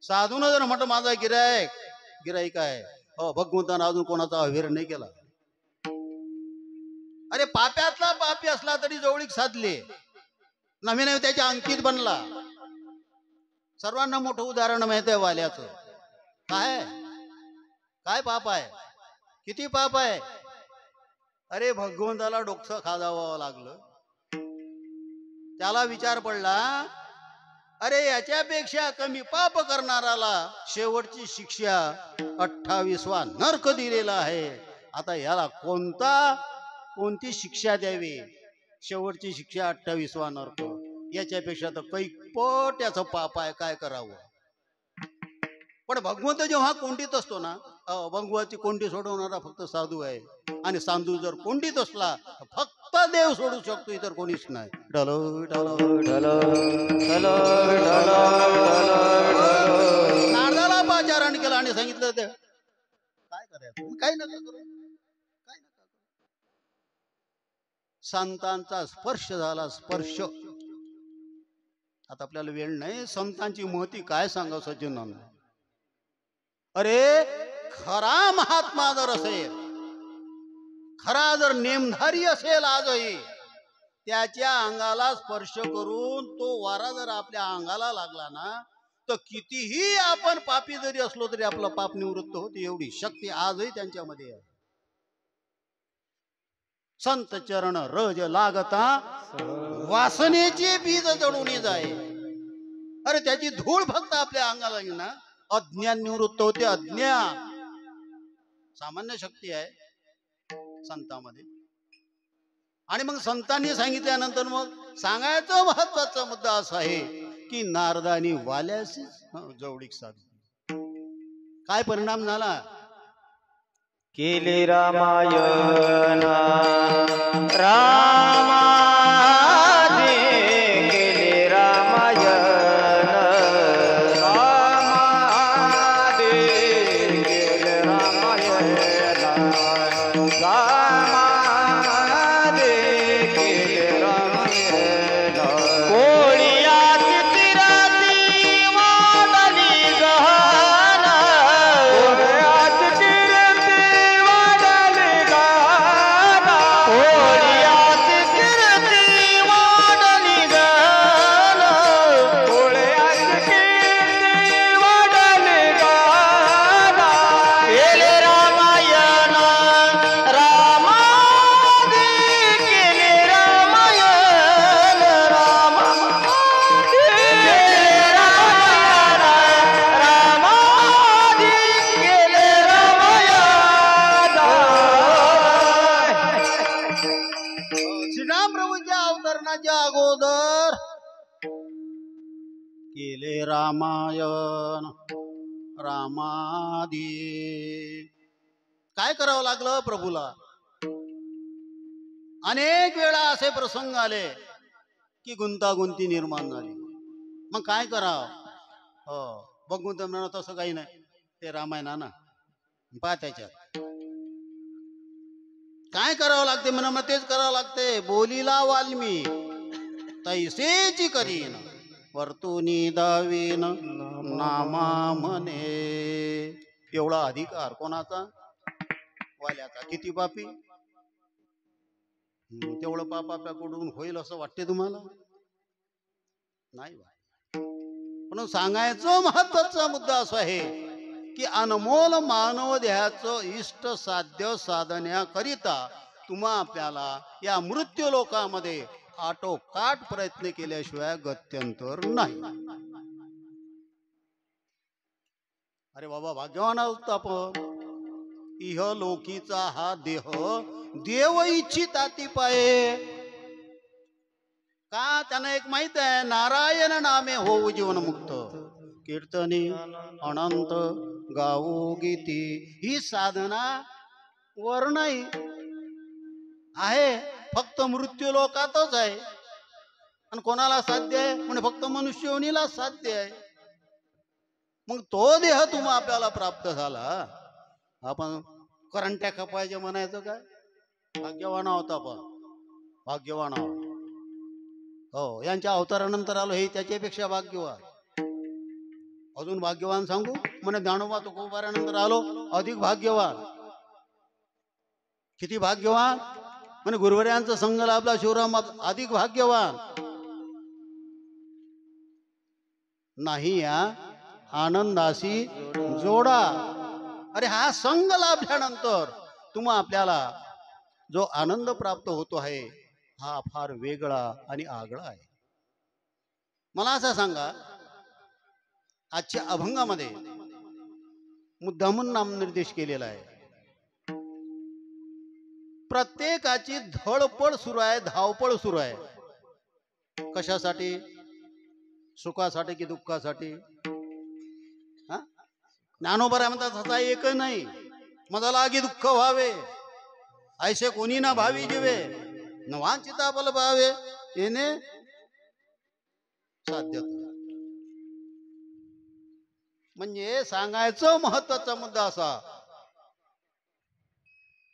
साधून जर म्हटलं माझा गिराईक आहे, हो भगवंतानं अजून कोणाचा अविर नाही केला. अरे पाप्यातला पापी असला तरी जवळीक साधली, नवीन त्याच्या अंकित बनला. सर्वांना मोठं उदाहरण माहित आहे वाल्याचं. काय पाप आहे, किती पाप आहे. अरे भगवंताला डोकं खाजावं लागलं. त्याला विचार पडला, अरे याच्यापेक्षा कमी पाप करणाराला शेवटची शिक्षा 28वा नरक दिलेला आहे. आता याला कोणती शिक्षा द्यावी? शेवटची शिक्षा 28वा नरक. याच्यापेक्षा तर कैपट याचं पाप आहे, काय करावं? पण भगवंत जेव्हा कोंडीत असतो ना, भगवाची कोंडी सोडवणारा फक्त साधू आहे. आणि साधू जर कोंडीत असला फक्त देव सोडू शकतो, इतर कोणीच नाही. नारदाला पाचारण केलं आणि सांगितलं ते काय करायचं, काय नका करू, काय नका करू. संतांचा स्पर्श झाला, स्पर्श. आता आपल्याला वेळ नाही, संतांची महती काय सांगा सज्जनांना. अरे खरा महात्मा जर असेल, खरा जर नेमधारी असेल आजही, त्याच्या अंगाला स्पर्श करून तो वारा जर आपल्या अंगाला लागला ना, तर कितीही आपण पापी जरी असलो तरी आपलं पाप निवृत्त होते, एवढी शक्ती आजही त्यांच्यामध्ये आहे. संत चरण रज लागता वासनेचे बीज जडून जाय. अरे त्याची धूळ फक्त आपल्या अंगाला लागली ना, अज्ञान निवृत्त होते. अज्ञान सामान्य शक्ती आहे संतांमध्ये. आणि मग संतांनी सांगितल्यानंतर मग सांगायचं महत्वाचा मुद्दा असा आहे की नारदानी वाल्याशी जवळीक साधली. काय परिणाम झाला? केले रामायण रामादे केले रामायण रामादे केले रामायण रामादे केले रामायण. कोळियात तिराती वादली गहन कोळियात तिराती वादली गहन कोळियात तिराती वादली गहन कोळियात तिराती वादली गहन. केले रामायण रामादे केले रामायण रामादे केले रामायण रामादे केले रामायण. श्रीराम प्रभूंच्या अवतरणाच्या अगोदर केले रामायण रामादी. काय करावं लागलं प्रभूला? अनेक वेळा असे प्रसंग आले की गुंतागुंती निर्माण झाली. मग काय करावं? हो, बघून तर म्हणा तसं काही नाही, ते रामायणा ना पहा त्याच्यात काय करावं लागते म्हणा, मग तेच करावं लागते. बोलीला वाल्मी तैसेची करीन वर्तुनी दावीन नामा म्हणे. एवढा अधिकार कोणाचा? वाल्याचा. किती पापी? तेवढं पाप आपल्याकडून होईल असं वाटते तुम्हाला? नाही. पण सांगायचं महत्वाचा मुद्दा असा आहे की अनमोल मानव देहाचं इष्ट साध्य साधण्याकरिता तुम्हा आपल्याला या मृत्यू लोकामध्ये आटोकाट प्रयत्न केल्याशिवाय गत्यंतर नाही. अरे बाबा, भाग्यवान आहोत आपण. इह लोकीचा हा देह देव इच्छिताती पाये. का? त्यांना एक माहित आहे, नारायण नामे होऊ जीवनमुक्त. कीर्तनी अनंत गाऊ गीती ही साधना वर नाही आहे, फक्त मृत्यू लोकातच आहे. आणि कोणाला साध्य आहे? म्हणजे फक्त मनुष्य योनीला साध्य आहे. मग तो देह तुम्हा आपल्याला प्राप्त झाला, आपण करंट्या खपायचे म्हणायचं काय? भाग्यवान आहोत आपण, भाग्यवान आहोत. हो, यांच्या अवतारानंतर आलो हे त्याच्यापेक्षा भाग्यवान. अजून भाग्यवान सांगू? म्हणे ज्ञानोबा तुकोबाऱ्यानंतर आलो, अधिक भाग्यवान. किती भाग्यवान? म्हणे गुरुवर्यांचा संघ लाभला शिवराम, अधिक भाग्यवान. नाही या आनंदाशी जोडा. अरे हा संघ लाभल्यानंतर तुम्हा आपल्याला जो आनंद प्राप्त होतो आहे हा फार वेगळा आणि आगळा आहे. मला असं सांगा, आजच्या अभंगामध्ये मुद्दामून नामनिर्देश केलेला आहे. प्रत्येकाची धडपड सुरू आहे, धावपळ सुरू आहे. कशासाठी? सुखासाठी की दुःखासाठी? ज्ञानोबा म्हणतात तसा एक नाही, मला लागी दुःख व्हावे ऐसे कोणी ना भावी जीवे नवांचिता बल भावे येणे साध्य. म्हणजे सांगायचं महत्वाचा मुद्दा असा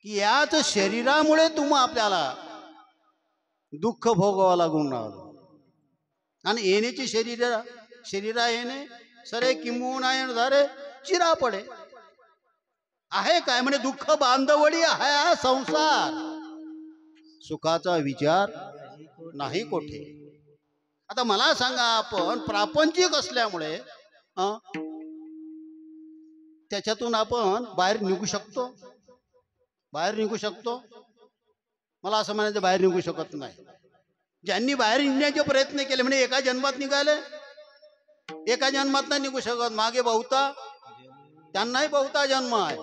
की याच शरीरामुळे तुम्ही आपल्याला दुःख भोगावं लागून राहिलं. आणि येण्याची शरीरा येणे सरे किंबहुना येण झारे चिरा पडे. आहे काय म्हणे दुःख बांधवडी आहे हा संसार, सुखाचा विचार नाही कोठे. आता मला सांगा, आपण प्रापंचिक असल्यामुळे त्याच्यातून आपण बाहेर निघू शकतो? बाहेर निघू शकतो? मला असं म्हणायचं बाहेर निघू शकत नाही. ज्यांनी बाहेर निघण्याचे प्रयत्न केले म्हणजे एका जन्मात निघाले, एका जन्मात नाही निघू शकत. मागे बहुता त्यांनाही बहुता जन्म आहे.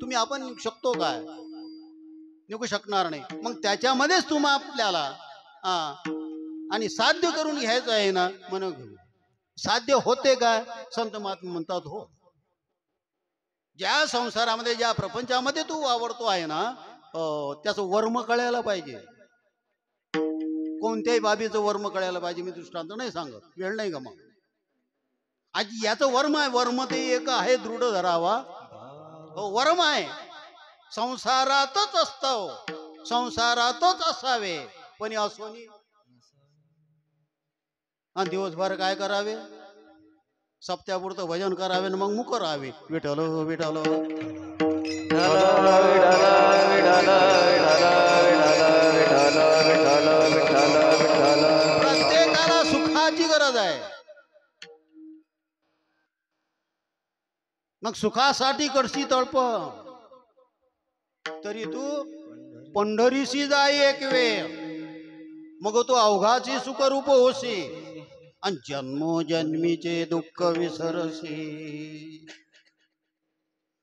तुम्ही आपण निघू शकतो काय? निघू शकणार नाही. मग त्याच्यामध्येच तुम्ही आपल्याला आणि साध्य करून घ्यायचं आहे ना. मन घेऊ साध्य होते काय? संत महात्मा म्हणतात हो. ज्या संसारामध्ये ज्या प्रपंचामध्ये तू वावरतो आहे ना, त्याचं वर्म कळायला पाहिजे. कोणत्याही बाबीचं वर्म कळायला पाहिजे. मी दृष्टांत नाही सांगत, वेळ नाही का. मग आज याचं वर्म आहे. वर्म ते एक आहे, दृढ धरावा. वर्म आहे. संसारातच असतो, संसारातच असावे. पण असोनी आणि दिवसभर काय करावे? सप्त्यापुरतं भजन करावे मग मुक राहावे. विठ्ठल विठ्ठल प्रत्येकाला सुखाची गरज आहे. मग सुखासाठी करशी तळप, तरी तू पंढरीशी जाई एक वेळ. मग तू अवघाची सुखरूप होशी आणि जन्मोजन्मीचे दुःख विसरशी.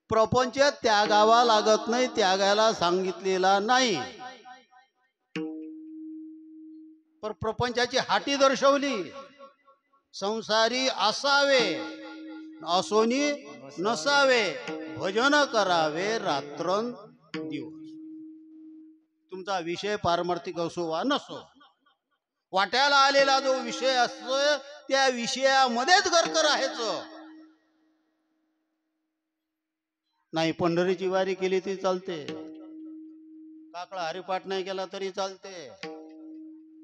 प्रपंच त्यागावा लागत नाही, त्यागायला सांगितलेला नाही. पण प्रपंचाची हाटी दर्शवली. संसारी असावे, असोनी नसावे. भजन करावे रात्रं दिवस. तुमचा विषय पारमार्थिक असो वा नसो, वाट्याला आलेला जो विषय असतो त्या विषयामध्येच गरक राहायचं नाही. पंढरीची वारी केली तरी चालते, काकळा हरिपाठ नाही केला तरी चालते.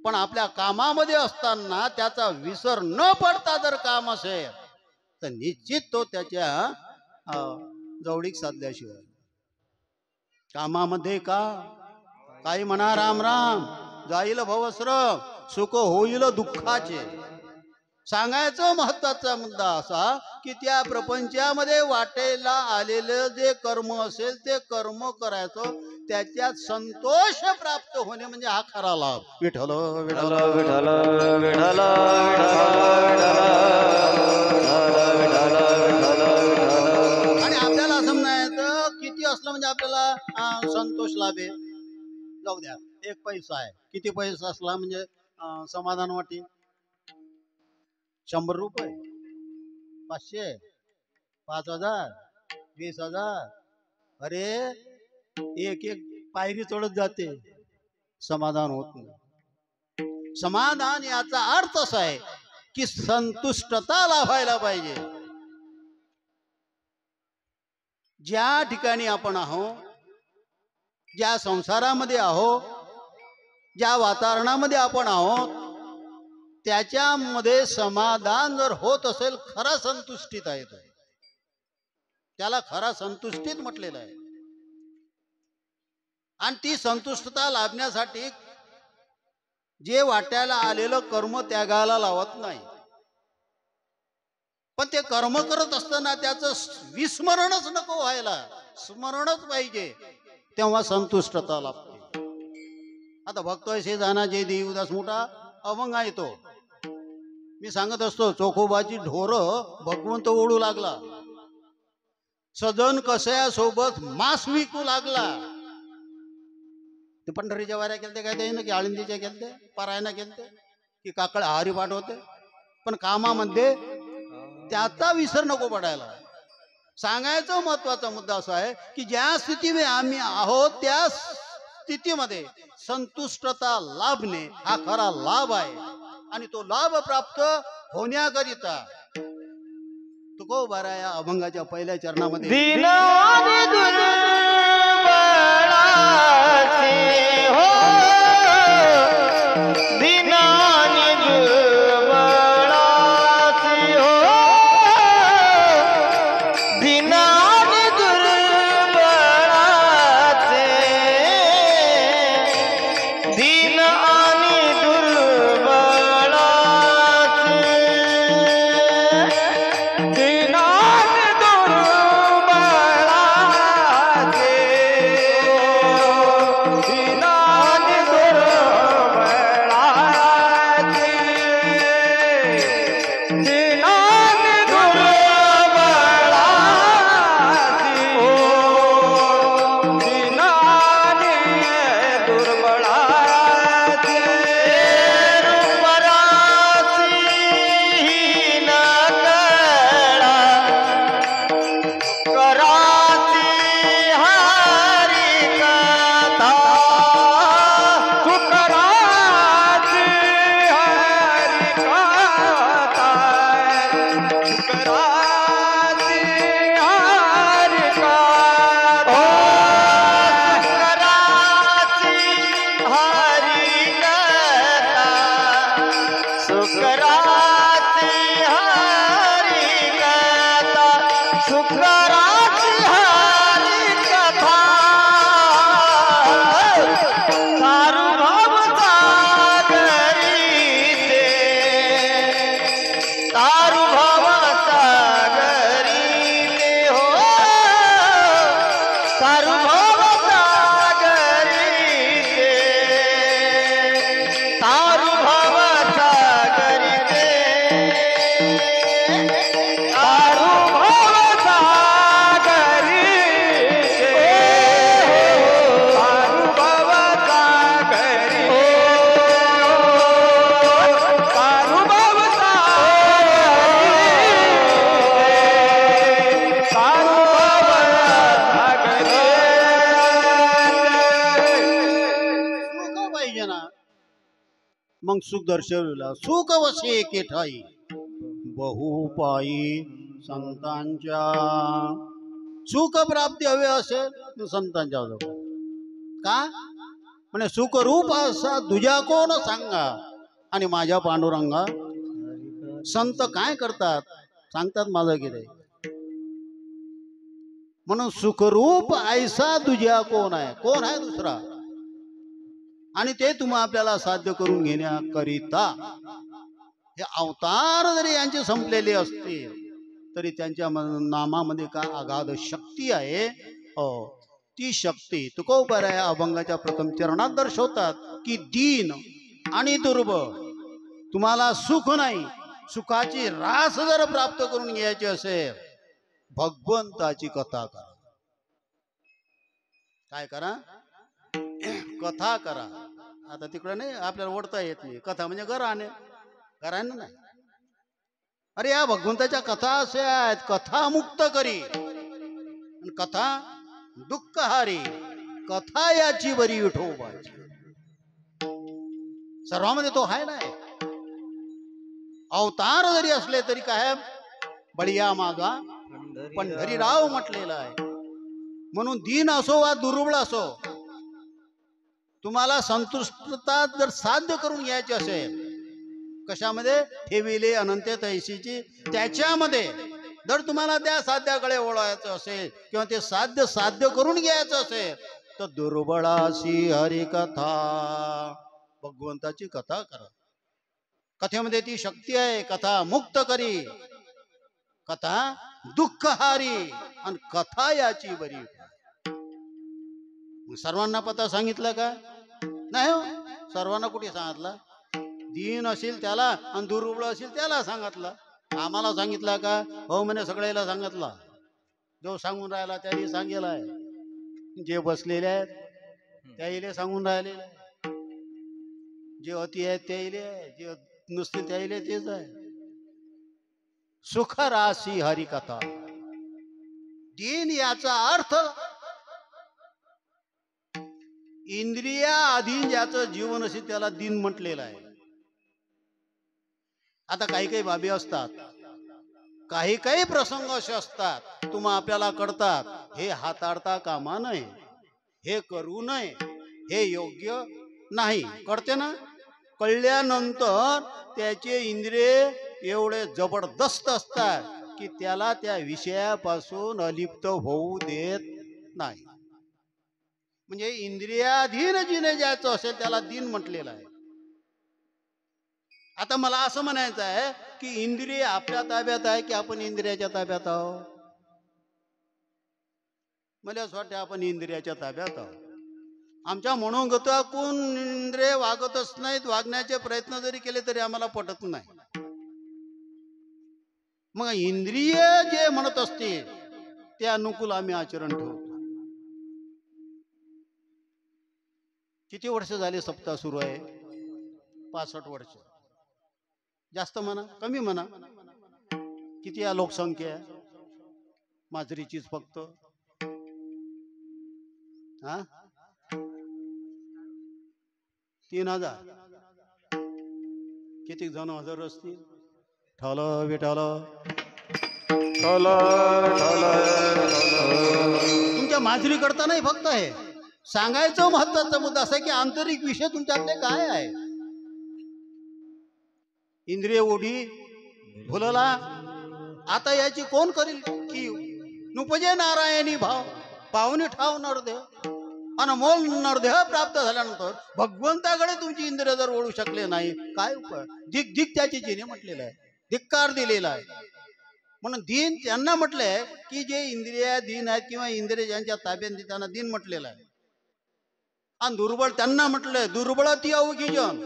पण आपल्या कामामध्ये असताना त्याचा विसर न पडता जर काम असेल तर निश्चित तो त्याच्या जवळीक साधल्याशिवाय. कामामध्ये काही म्हणा राम राम, जाईल भवश्रम, सुख होईल दुःखाचे. सांगायचं महत्वाचा मुद्दा असा की त्या प्रपंचामध्ये वाटेला आलेलं जे कर्म असेल ते कर्म करायचं, त्याच्यात संतोष प्राप्त होणे म्हणजे हा खरा लाभ. विठ्ठल विठ्ठल विठ्ठल विठ्ठल आणि आपल्याला असं म्हणायचं किती असलं म्हणजे आपल्याला संतोष लाभे. जाऊ द्या, एक पैसा आहे, किती पैसा असला म्हणजे समाधान वाटे? 100 रुपये, 500, 5000, 20,000. अरे एक एक पायरी चढत जाते, समाधान होत नाही. समाधान याचा अर्थ असा आहे की संतुष्टता लाभायला पाहिजे. ज्या ठिकाणी आपण आहोत, ज्या संसारामध्ये आहोत, ज्या वातावरणामध्ये आपण आहोत, त्याच्यामध्ये समाधान जर होत असेल, खरा संतुष्टीत आहे. त्याला खरा संतुष्टीत म्हटलेलं आहे. आणि ती संतुष्टता लाभण्यासाठी जे वाट्याला आलेलं कर्म त्यागायला लावत नाही, पण ते कर्म करत असताना त्याचं विस्मरणच नको व्हायला, स्मरणच पाहिजे, तेव्हा संतुष्टता लाभते. आता बघतोय शेजाना जे देवदास मोठा अभंग आहे तो. मी सांगत असतो, चोखोबाची ढोर भगवंत ओढू लागला, सजन कसया सोबत मांस विकू लागला. ते पंढरीच्या वाऱ्या केलते काय ते ना, की आळंदीच्या केलते, पारायणा केलते, की काकळ आहारी पाठ होते. पण कामामध्ये त्याचा विसर नको पडायला. सांगायचा महत्वाचा मुद्दा असा आहे की ज्या स्थितीमध्ये आम्ही आहोत त्या स्थितीमध्ये संतुष्टता लाभणे हा खरा लाभ आहे. आणि तो लाभ प्राप्त होण्याकरिता तुकोबारा या अभंगाच्या पहिल्या चरणामध्ये दीनानि दुर्बळासी हो, दीनानि दुर्बळासी दीनान दुर्बळाचे दीनान दुर्बळाचे दीनान दुर्बळाचे दीनान दुर्बळाचे मग सुख दर्शविला सुख वसे एके ठाई बहुपायी संतांच्या सुख प्राप्ती हवे असेल तर संतांच्या जवळ का म्हणजे सुख रूप असा तुझ्या कोण सांगा आणि माझ्या पांडुरंगा संत काय करतात सांगतात माझं गिरे म्हणून सुखरूप ऐसा तुझ्या कोण आहे दुसरा आणि ते तुम्ही आपल्याला साध्य करून घेण्याकरिता हे अवतार जरी यांचे संपलेले असतील तरी त्यांच्या नामामध्ये का अगाध शक्ती आहे ती शक्ती तुकोबराय अभंगाच्या प्रथम चरणात दर्शवतात की दीन आणि दुर्बळ तुम्हाला सुख नाही सुखाची रास जर प्राप्त करून घ्यायची असेल भगवंताची कथा करा काय करा कथा करा आता तिकडे नाही आपल्याला ओढता येत नाही कथा म्हणजे घराने नाही अरे या भगवंताच्या कथा असे आहेत कथा मुक्त करी कथा दुःखहारी कथा याची बरी विठोबाची सर्वांमध्ये तो आहे ना अवतार जरी असले तरी काय बळीया माझा पंढरीराव म्हटलेला आहे म्हणून दीन असो वा दुर्बळ असो तुम्हाला संतुष्टता जर साध्य करून घ्यायची असेल कशामध्ये ठेविले अनंत तैसीची त्याच्यामध्ये जर तुम्हाला त्या साध्याकडे वळायचं असेल किंवा ते साध्य करून घ्यायचं असेल तर दुर्बळाशी हरिकथा भगवंताची कथा करा कथेमध्ये ती शक्ती आहे कथा मुक्त करी कथा दुःखहारी आणि कथा याची बरी सर्वांना पता सांगितलं का नाही हो सर्वांना कुठे सांगितलं दीन असेल त्याला आणि दुर्बळ असेल त्याला सांगितलं आम्हाला सांगितलं का हो म्हणे सगळ्याला सांगितलं जो सांगून राहिला त्याही सांगेल आहे जे बसलेले आहेत त्याहिले सांगून राहिले जे अति आहेत त्याहिले जे नुसते त्याहिले तेच आहे सुख राशी हरिकथा दीन याचा अर्थ इंद्रिया अधीन ज्याचं जीवन असेल त्याला दीन म्हटलेलं आहे आता काही काही बाबी असतात काही काही प्रसंग असे असतात तुम्हा आपल्याला कळतात हे हाताळता कामा नये हे करू नये हे योग्य नाही कळते ना कळल्यानंतर त्याचे इंद्रिय एवढे जबरदस्त असतात की त्याला त्या विषयापासून अलिप्त होऊ देत नाही म्हणजे इंद्रियाधीन जिने ज्याचं असेल त्याला दीन म्हटलेलं आहे आता मला असं म्हणायचं आहे की इंद्रिय आपल्या ताब्यात आहे की आपण इंद्रियाच्या ताब्यात आहोत? मला असं वाटतं आपण इंद्रियाच्या ताब्यात आहोत. आमच्या मनोगतातून इंद्रिय वागतच नाहीत, वागण्याचे प्रयत्न जरी केले तरी आम्हाला पटत नाही. मग इंद्रिय जे म्हणत असते ते अनुकूल आम्ही आचरण ठेवतो. किती वर्ष झाले सप्ताह सुरू आहे? 65 वर्ष. जास्त म्हणा कमी म्हणा, किती या लोकसंख्या आहे माजरीचीच फक्त? हा, 3000. किती जण हजर असतील? ठल विठल. तुमच्या माजरी करता नाही फक्त हे सांगायचं. महत्वाचा मुद्दा असा आहे की आंतरिक विषय तुमच्यातले काय आहे. इंद्रिय ओढी भुलला आता याची कोण करील की नुपजे नारायणी भाव पाहुणे ठाव नरदेह. अनमोल नरदेह प्राप्त झाल्यानंतर भगवंताकडे तुमची इंद्रिय जर ओढू शकले नाही काय उपाय? दिक दिक त्याची जिने म्हटलेलं आहे, धिक्कार दिलेला आहे. म्हणून दिन त्यांना म्हटलंय की जे इंद्रिय दिन आहेत किंवा इंद्रिय ज्यांच्या ताब्यात त्यांना दिन म्हटलेलं आहे. आणि दुर्बळ त्यांना म्हटलंय दुर्बळ ती अवघी जन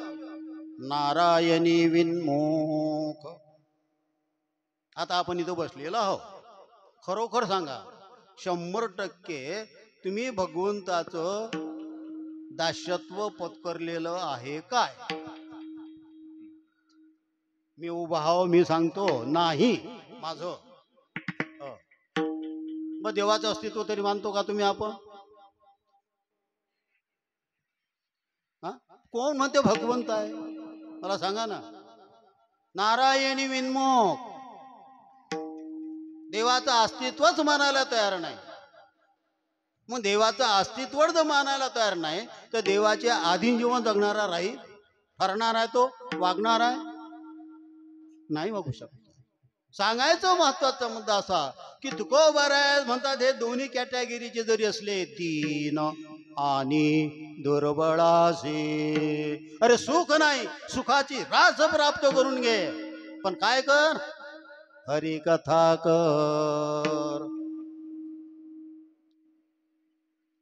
नारायणी विनमुख. आता आपण इथं बसलेलो आहोत. खरोखर सांगा 100% तुम्ही भगवंताचं दास्यत्व पत्करलेलं आहे काय? मी उभा आहो मी सांगतो नाही माझं. मग देवाचं अस्तित्व तरी मानतो का तुम्ही आपण? हा, कोण म्हणते भगवंत आहे मला सांगा ना. नारायणी विनमुख. देवाचं अस्तित्वच मानायला तयार नाही. मग देवाचं अस्तित्व जर मानायला तयार नाही तर देवाचे आधीन जीवन जगणारा राहील? ठरणार आहे तो? वागणार आहे? नाही वागू शकत. सांगायचं महत्वाचा मुद्दा असा की तुकोबार म्हणतात हे दोन्ही कॅटेगरीचे जरी असले दीन आणि दुर्बळासे. अरे सुख नाही, सुखाची रास प्राप्त करून घे, पण काय कर? हरी कथा कर.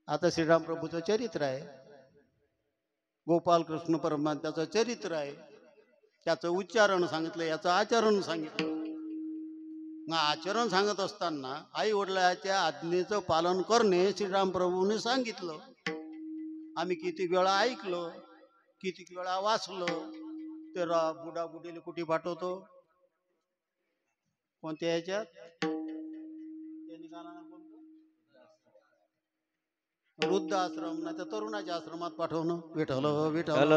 आता श्रीराम प्रभूचं चरित्र आहे, गोपाल कृष्ण परमात्म्याचं चरित्र आहे. त्याचं उच्चारण सांगितलं, याचं आचरण सांगितलं. मग आचरण सांगत असताना आई वडिलाच्या आज्ञेचं पालन करणे श्रीराम प्रभूने सांगितलं. आम्ही किती वेळा ऐकलं, किती वेळा वाचलं. ते बुडा बुडीला कुठे पाठवतो? कोणत्या ह्याच्यात? वृद्ध आश्रम नाही तर तरुणाच्या आश्रमात पाठवणं. विठ्ठल विठ्ठल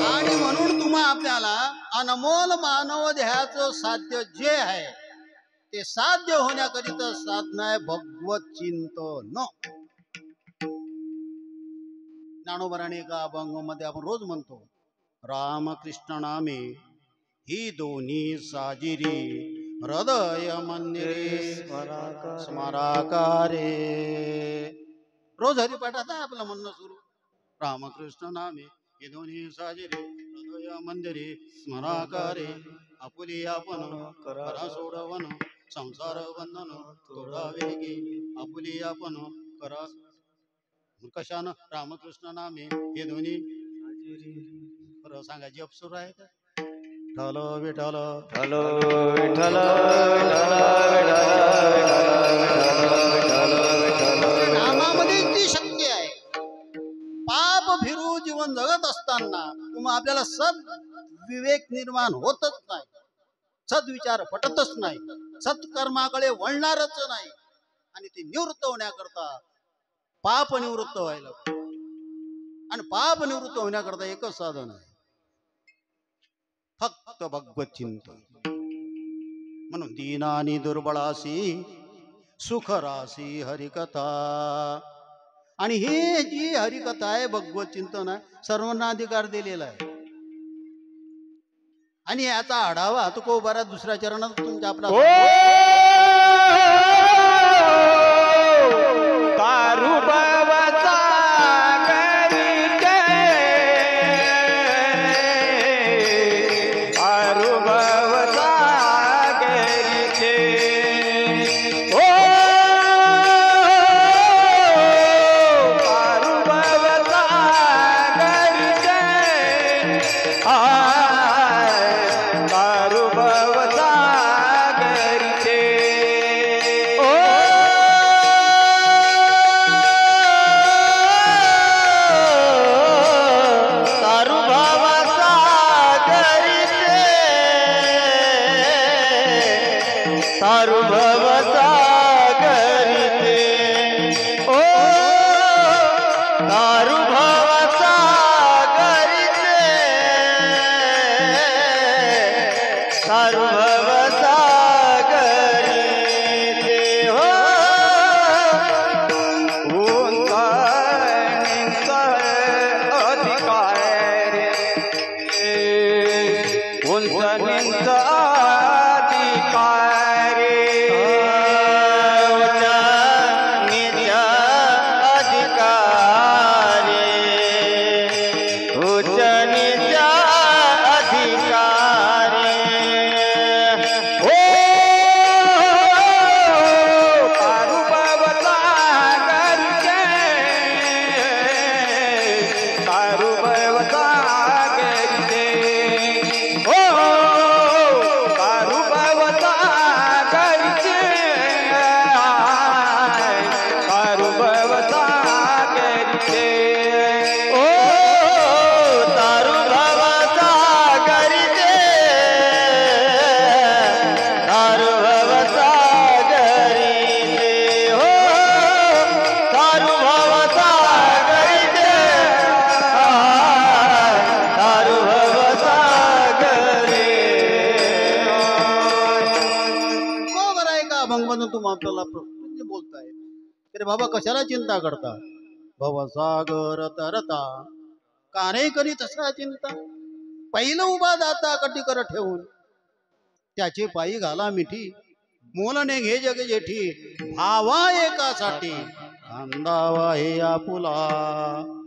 आणि म्हणून तुम्हा आपल्याला अनमोल मानव देहाचं साध्य जे आहे ते साध्य होण्याकरिता साधना आहे भगवत चिंतन. ज्ञानोबराने एका अभंगामध्ये आपण रोज म्हणतो रामकृष्ण नामे ही दोन्ही साजिरी हृदय मंदिरे स्मराकारे. रोज हरिपाठात आहे आपलं म्हणणं सुरू. रामकृष्ण नामे हे दोन्ही साजिरे हृदय मंदिरे स्मराकारे. आपुली आपण करा सोडवन संसार बंधन तोडावे गे. आपुली आपण करा कशानं? रामकृष्ण नामे हे दोन्ही. बरं सांगा जप सुरू आहे का? विठ्ठल विठ्ठल विठ्ठल नामामध्ये ती शक्ती आहे. पाप भिरू जीवन जगत असताना तुम्हा आपल्याला सद विवेक निर्माण होतच नाही, सद्विचार पटतच नाही, सत्कर्माकडे वळणारच नाही. आणि ती निवृत्त होण्याकरता पाप निवृत्त व्हायला, आणि पाप निवृत्त होण्याकरता एकच साधन आहे फक्त भगवत चिंतन. म्हणून दीन आणि दुर्बळासी सुख रासी हरिकथा. आणि हे जी हरिकथा आहे भगवत चिंतन आहे सर्वांना अधिकार दिलेला आहे. आणि याचा आढावा तुकोबारात दुसऱ्या चरणात तुमच्या आपला तारू बाबाचा तारू भवसागरी ते हो आपल्याला म्हणजे बोलताय अरे बाबा कशाला चिंता करता भवसागर तरता काने करी तसा चिंता पहिलं उभा दाता कटी कर ठेवून त्याचे पायी घाला मिठी मोलने घे जग जेठी भावा एकासाठी खांदावा हे आपुला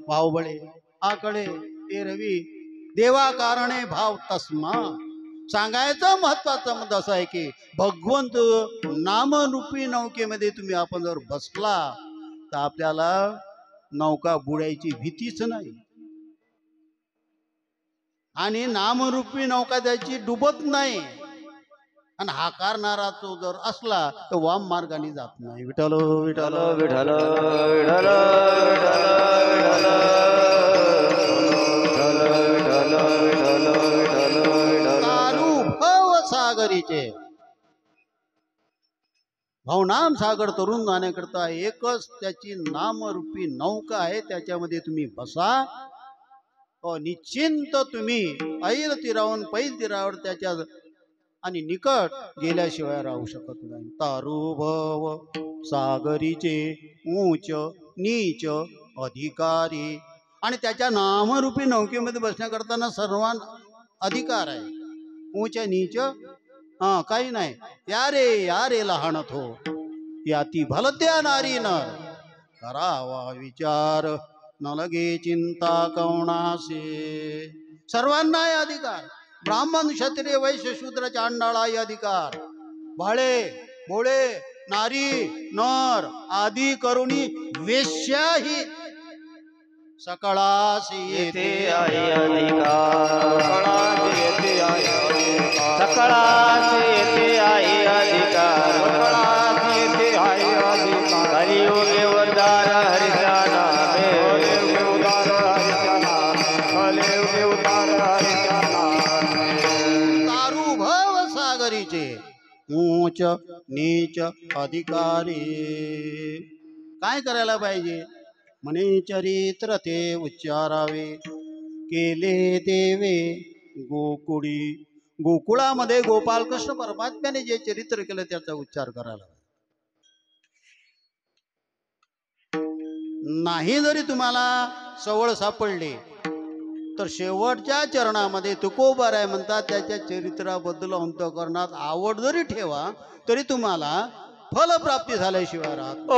भावबळे आकडे एरवी देवा कारणे भाव तस्मा सांगायचं महत्वाचं मत असं आहे की भगवंत नामरूपी नौकेमध्ये तुम्ही आपण जर बसला तर आपल्याला नौका बुडायची भीतीच नाही आणि नामरूपी नौका त्याची डुबत नाही आणि हाकारणारा तो जर असला तर वाम मार्गाने जात नाही विठ्ठल विठ्ठल विठ्ठल विठ्ठल सागरीचे भावनाम सागर तरुण जाण्याकरता एकच त्याची नामरूपी नौका आहे त्याच्यामध्ये तुम्ही बसा निश्चिंत तुम्ही ऐल तीरावून पैल तीरावर त्याच्या आणि निकट गेल्याशिवाय राहू शकत नाही तारू भव सागरीचे ऊंच नीच अधिकारी आणि त्याच्या नामरूपी नौकेमध्ये बसण्याकरता सर्वांना अधिकार आहे ऊंच नीच काही नाही या रे लहानत हो याती भलत्या नारी नर करावा विचार न लगे चिंता कवणासे सर्वांना अधिकार ब्राह्मण क्षत्रिय वैश्य शूद्र चांडाळा अधिकार भाळे भोळे नारी नर आदी करुणी वेश्याही सकळासी येते आहे अधिकार सकळासी येते आहे अधिकार कलियुगे उद्धार हरिच्या नामे तारू भव सागरीचे ऊंच नीच अधिकारी काय करायला पाहिजे म्हणे चरित्र ते उच्चारावे केले देवे गोकुळी गोकुळामध्ये गोपालकृष्ण परमात्म्याने जे चरित्र केलं त्याचा उच्चार करायला नाही जरी तुम्हाला सवळ सापडली तर शेवटच्या चरणामध्ये तुकोबाराय म्हणतात त्याच्या चरित्राबद्दल अंतःकरणात आवड जरी ठेवा तरी तुम्हाला फलप्राप्ती झाल्याशिवाय राहत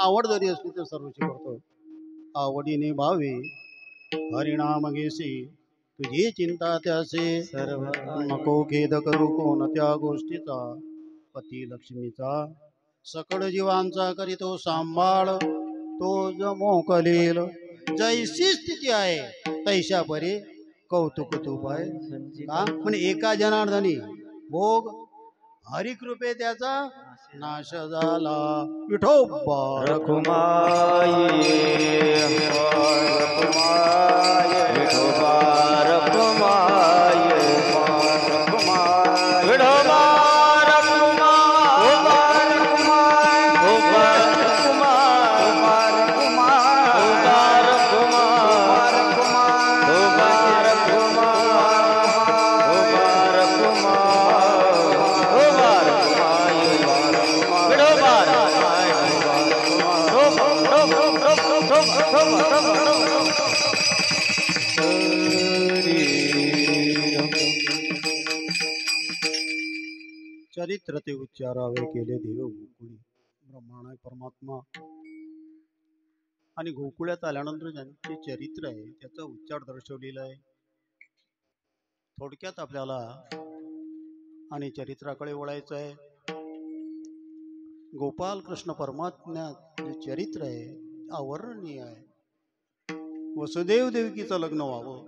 आवड जरी असली तर सर्वची करतो. आवडीने भावे हरिनाम घेसे तुझी चिंता त्यासे. सर्व नको खेद करू कोणत्या गोष्टीचा पती लक्ष्मीचा. सकळ जीवांचा करीतो सांभाळ तो ज मोकलील. जैसी स्थिती आहे तैशा परी कौतुक तू पाय. का म्हणजे एका जनार्दनी भोग हरिकृपे त्याचा नाश झाला. विठोबा रखुमाई विठोबा रखुमाई विठोबा चरित्र ते उच्चारावे केले देव गोकुळी. ब्रह्मांड आहे परमात्मा आणि गोकुळात आल्यानंतर ज्यांचे चरित्र आहे त्याचा उच्चार दर्शवलेला आहे. थोडक्यात आपल्याला आणि चरित्राकडे वळायचं आहे. गोपाल कृष्ण परमात्मा जे चरित्र आहे अवर्णनीय आहे. वसुदेव देवकीचं लग्न व्हावं,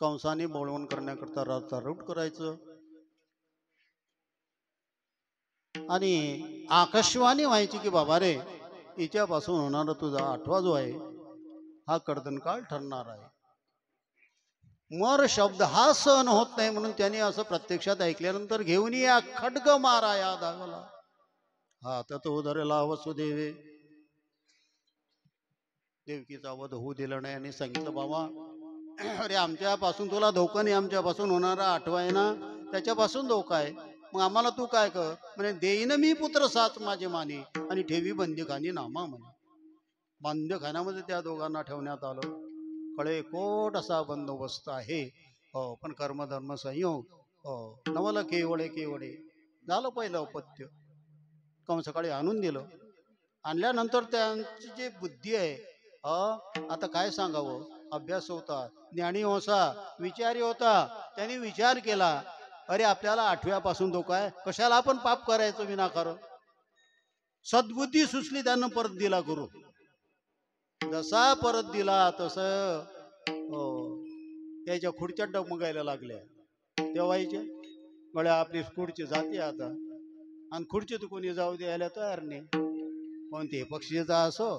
कंसाने बोलवण करण्याकरता राजचारूट करायचं आणि आकाशवाणी व्हायची की बाबा रे हिच्यापासून होणारा तुझा 8वा जो आहे हा कडदनकाळ ठरणार आहे. मर शब्द हा सहन होत नाही म्हणून त्याने असं प्रत्यक्षात ऐकल्यानंतर घेऊन या खड्ग मारा या दागाला. हा आता तो धरला वसुदेवे. देवकीचा वध होऊ दिला नाही आणि सांगितलं बाबा अरे आमच्यापासून तुला धोका नाही, आमच्यापासून होणारा 8वा आहे ना त्याच्यापासून धोका आहे. मग आम्हाला तू काय कर म्हणे देईन मी पुत्र 7 माझे माने आणि ठेवी बंदीखानी नामा म्हणे. बंदीखान्यामध्ये त्या दोघांना ठेवण्यात आलं. कळे कोट असा बंदोबस्त आहे. पण कर्मधर्म संयोग नवल केवळे केवळे झालं पहिलं अपत्य. कंसाकडे आणून दिलं. आणल्यानंतर त्यांची जी बुद्धी आहे आता काय सांगावं. अभ्यास होता, ज्ञानी होता, विचारी होता. त्यांनी विचार केला अरे आपल्याला 8व्यापासून धोका आहे, कशाला आपण पाप करायचं विनाकारण. सद्बुद्धी सुचली त्यांना परत दिला गुरु. जसा परत दिला तसं त्याच्या खुर्च्या डगमगायला लागल्या. तेव्हाचे गळ्या आपली खुर्ची जाते आता आणि खुर्चीत कोणी जाऊ द्यायला तयार नाही. कोणते पक्षीचा असो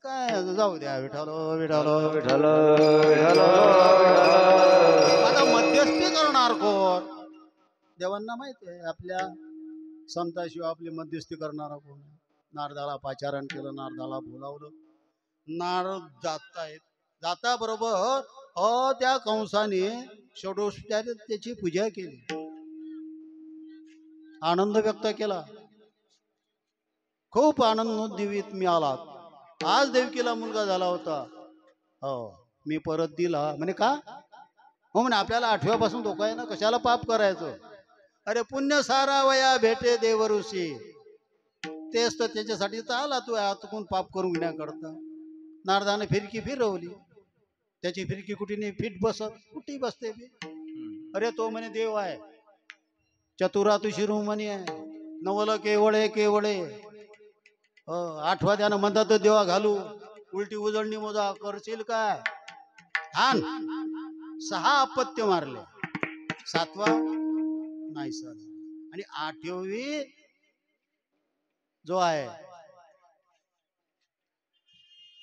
काय जाऊ द्या विठाल विठाल विठ्ठल आता मध्यस्थी करणार कोण. देवांना माहिती आहे आपल्या संताशिवाय आपली मध्यस्थी करणारा कोण. नारदाला पाचारण केलं, नारदाला बोलावलं. नारद जाता बरोबर त्या कंसाने षोडशोपचारे त्याची पूजा केली, आनंद व्यक्त केला. खूप आनंद दिवीत मी आला. आज देवकीला मुलगा झाला होता. मी परत दिला म्हणे का हो म्हणे आपल्याला 8व्यापासून धोका आहे ना, कशाला पाप करायचं. अरे पुण्य सारा वया भेटे देवऋषी. तेच तर त्याच्यासाठी तर आला तू आतून पाप करून घेण्याकरता. नारदाने फिरकी फिरवली. त्याची फिरकी कुठे नाही फिट बसत, कुठे बसते. अरे तो म्हणे देव आहे, चतुरातु शिरोमणी आहे, नवल केवळे केवळे. 8वा त्यानं म्हणतात देवा घालू, उलटी उजळणी मोजा करशील काय. हा 6 अपत्य मारले, 7वा नाही सर. आणि 8वी जो आहे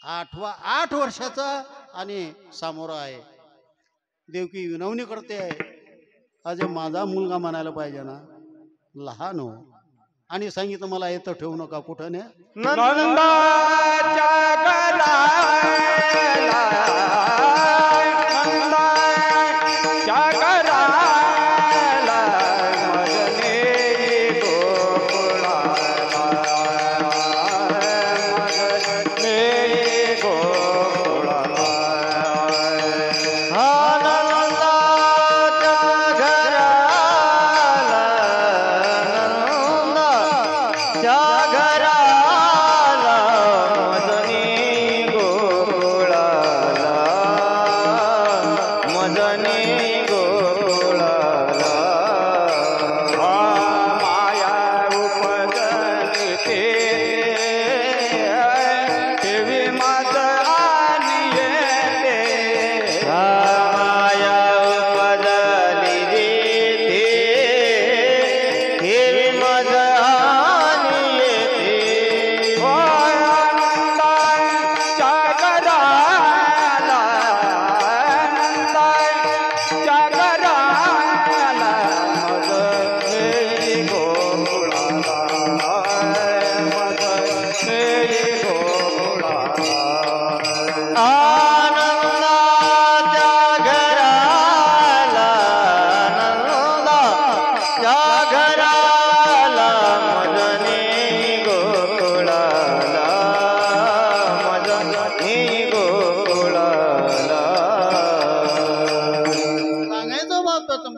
8वा 8 वर्षाचा आणि सामोरा आहे. देवकी विनवणी करते आज माझा मुलगा म्हणायला पाहिजे ना, लहान हो. आणि सांगितलं मला येतं ठेवू नका कुठं ने. नंदाच्या गलाला घरा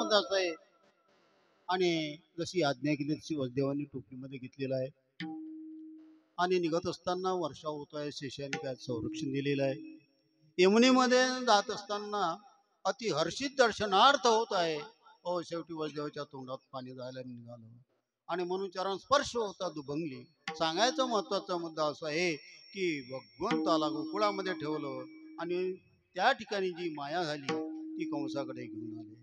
संबंध असा आहे. आणि जशी आज्ञा केली तशी वसुदेवांनी टोपलीमध्ये घेतलेला आहे. आणि निघत असताना वर्षा होत आहे. शेषाने काय संरक्षण दिलेलं आहे. यमुनेमध्ये जात असताना अति हर्षित दर्शनार्थ होत आहे. शेवटी वसुदेवाच्या तोंडात पाणी जायला निघालं आणि म्हणून चरण स्पर्श होता दुभंगली. सांगायचा महत्वाचा मुद्दा असा आहे की भगवंताला गोकुळामध्ये ठेवलं आणि त्या ठिकाणी जी माया झाली ती कंसाकडे घेऊन आले.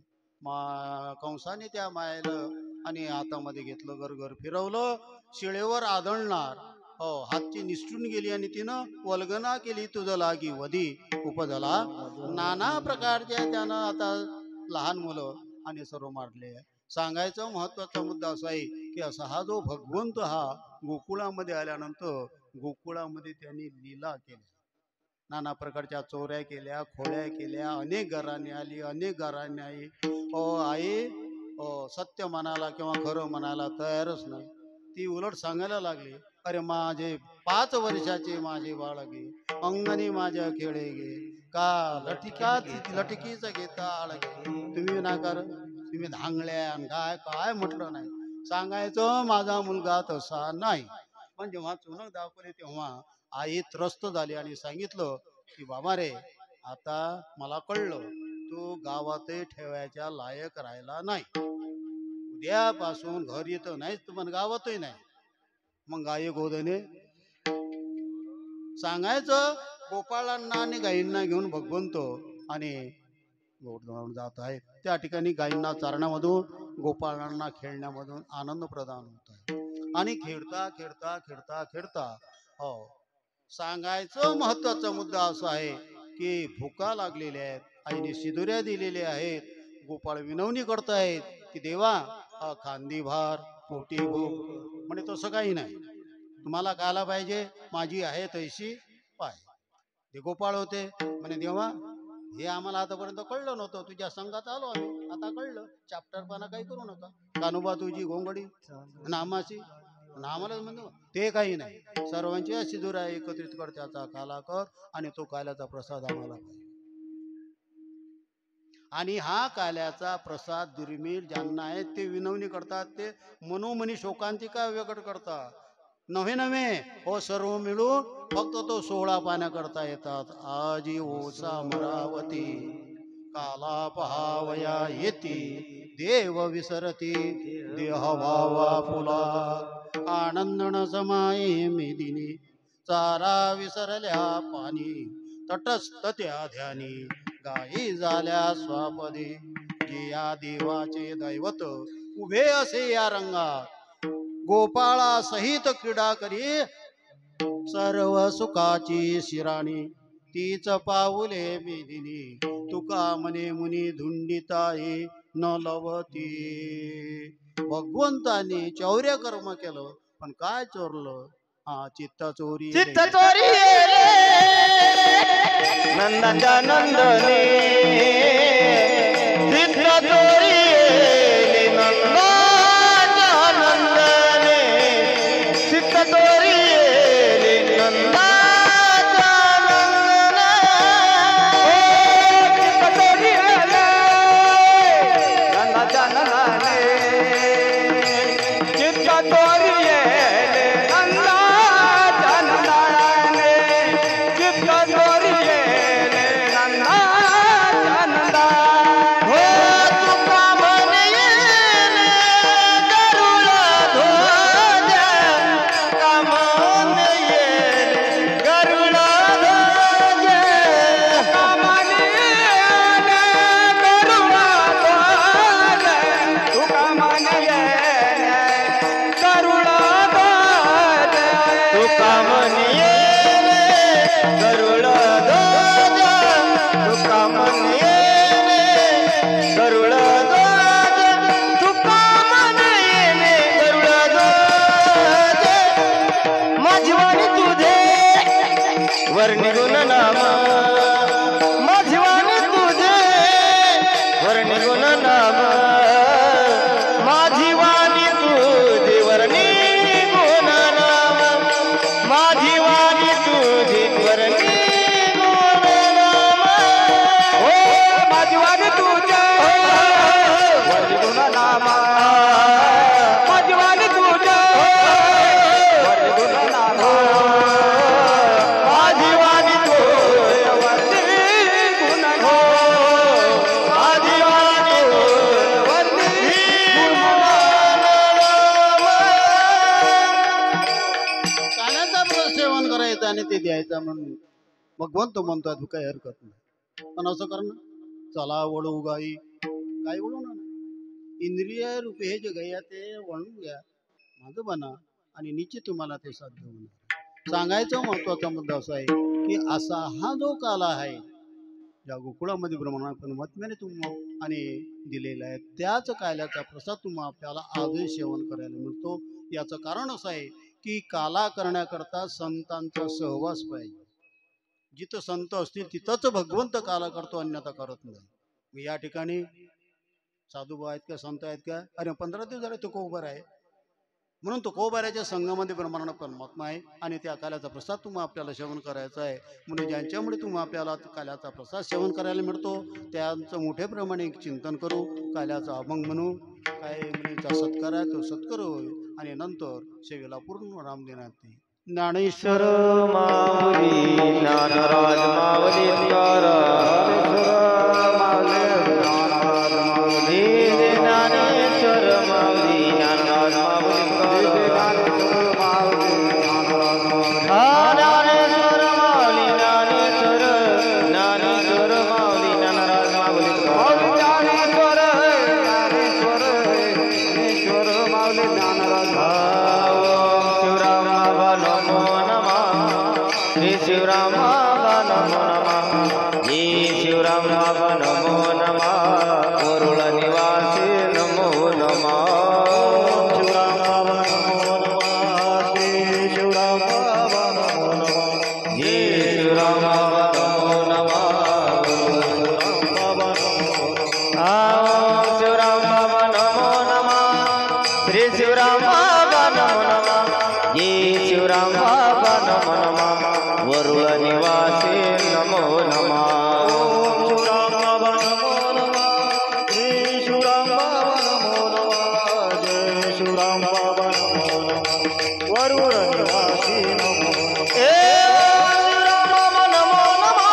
कंसाने त्या मायाला आणि हातामध्ये घेतलं, घर फिरवलं, शिळेवर आदळणार हातची निसटून गेली आणि तिनं वल्गना केली तुझं लागी वधी उपजला. नाना प्रकारचे त्यानं आता लहान मुलं आणि सर्व मारले. सांगायचा महत्वाचा मुद्दा असा आहे की असा हा जो भगवंत हा गोकुळामध्ये आल्यानंतर गोकुळामध्ये त्यांनी लीला केल्या, नाना प्रकारच्या चोऱ्या केल्या, खोड्या केल्या, अनेक घराने आली, अनेक घराने आई सत्य म्हणायला किंवा खरं म्हणायला तयारच नाही. ती उलट सांगायला लागली, अरे माझे 5 वर्षाचे माझे बाळगे अंगणी माझ्या खेळे गे का लटकीच घेता आळगे. तुम्ही नाकार, तुम्ही धांगल्या काय काय म्हटलं नाही. सांगायचं माझा मुलगा तसा नाही. पण जेव्हा चुनक दाखवले तेव्हा आई त्रस्त झाली आणि सांगितलं की बाबा रे, आता मला कळलं तू गावातही ठेवायच्या लायक राहिला नाही. उद्यापासून घर येतं नाहीच पण गावातही नाही. मग गाय गोदने सांगायचं गोपाळांना आणि गायींना घेऊन भगवंत आणि गोड जात आहे. त्या ठिकाणी गायींना चारण्यामधून गोपाळांना खेळण्यामधून आनंद प्रदान होत आहे. आणि खेळता खेळता खेळता खेळता सांगायचं महत्वाचा मुद्दा असा आहे की भुका लागलेल्या आहेत. आईने शिदुऱ्या दिलेल्या आहेत. गोपाळ विनवणी करतायत की देवा खांदी भार पोटी भूक. म्हणे तसं काही नाही, तुम्हाला खायला पाहिजे, माझी आहे तैशी पाय. ते गोपाळ होते म्हणे देवा हे आम्हाला आतापर्यंत कळलं नव्हतं, तुझ्या संघात आलो आम्ही, आता कळलं. चॅप्टरपणा काही करू नका. कानोबा तुझी गोंगडी नामाची आम्हाला म्हणतो ते काही नाही. सर्वांची अशी दुरा एकत्रित कर, त्याचा काला कर आणि तो काल्याचा प्रसाद आम्हाला पाहिजे. आणि हा काल्याचा प्रसाद दुर्मिळ ज्यांना आहे ते विनवणी करतात, ते मनोमनी शोकांतिका व्यक्त करतात. नव्हे सर्व मिळून फक्त तो 16 पाण्या करता येतात. आजी ओसा अमरावती काला पहावया येती देव विसरती देह भावा फुला आनंदन समाये मेदिनी चारा विसरल्या पाणी तटस्थ त्या ध्यानी गायी झाल्या स्वापदी जे या देवाचे दैवत उभे असे या रंगात गोपाळा सहित क्रीडा करी सर्व सुखाची शिराणी तीच पाऊले मेदिनी तुका मने मुनी धुंडिताई न लवती. भगवंताने चौर्य कर्म केलं पण काय चोरलं? चित्त चोरी नंदाच्या नंदने चित्त चोरी नंदाच्या नंदने चित्त चोरी नंदाच्या नंदने चित्त चोरी नंदाच्या नंदने चित्त चोरी वर्णिगुण नाम माझीवाणी तुझे वर्णिगुण नाम माझीवाणी तुझे वर्णिगुण नाम माझीवाणी तुझे वर्णिगुण नाम माझीवाणी तुझे जायचा म्हणून भगवंत म्हणतो तू काही हरकत नाही, पण असं कर ना, चला वळू गाई, काय वळू ना, इंद्रिय रूपे हे जे गाई आहे ते वळून घ्या, माझं बना, आणि निश्चित तुम्हाला ते साध्य होणार. सांगायचा महत्वाचा मुद्दा असा आहे की असा हा जो काला आहे ज्या गोकुळामध्ये ब्रह्मणापण महात्म्याने तुम्हाला आणि दिलेला आहे, त्याच काल्याचा प्रसाद तुम्हाला आपल्याला आजही सेवन करायला मिळतो. याचं कारण असं आहे की काला करण्याकरता संतांचा सहवास पाहिजे. जिथं संत असतील तिथंच भगवंत काला करतो, अन्यथा करत नाही. मी या ठिकाणी साधुबा आहेत का, संत आहेत का, अरे 15 दिवस झाले तो कोबर आहे, म्हणून तो कोबाऱ्याच्या संघामध्ये ब्रह्मांड परमात्मा आहे आणि त्या काल्याचा प्रसाद तुम्हाला आपल्याला सेवन करायचा आहे. म्हणून ज्यांच्यामुळे तुम्हाला आपल्याला काल्याचा प्रसाद सेवन करायला मिळतो त्यांचं मोठ्या प्रमाणे चिंतन करू, काल्याचा अभंग म्हणू, काय मुलींचा सत्कार आहे तो सत्कार होय, आणि नंतर सेवेला पूर्ण राम देण्यात येईल. ज्ञानेश्वर माऊली ज्ञानराज माऊलीकर, ज्ञानेश्वर माऊली ज्ञानराज माऊलीकर, ज्ञानेश्वर माऊली ज्ञानेश्वर, ज्ञानेश्वर माऊली ज्ञानराज माऊलीकर, ज्ञानेश्वर ज्ञानेश्वर ज्ञानेश्वर माऊली ज्ञानराज. शिवराम बाबा नमो नमः, श्री शिवराम बाबा नमो नमः, जी शिवराम बाबा नमो नमः, वरुळ निवासी नमो नमः. शिवराम बाबा नमो नमः, श्री शिवराम बाबा नमो नमः, जी शिवराम बाबा नमो नमः, शिवराम बाबा नमो नमः, श्री शिवराम बाबा नमो नमः, जी शिवराम बाबा नमो नमः, वरुळ निवासी नमो नमः. शिवराम बाबा नमो नमः, श्री शिवराम बाबा नमो नमः, जय शिवराम बाबा नमो नमः, वरुळ निवासी नमो नमः. शिवराम बाबा नमो नमः,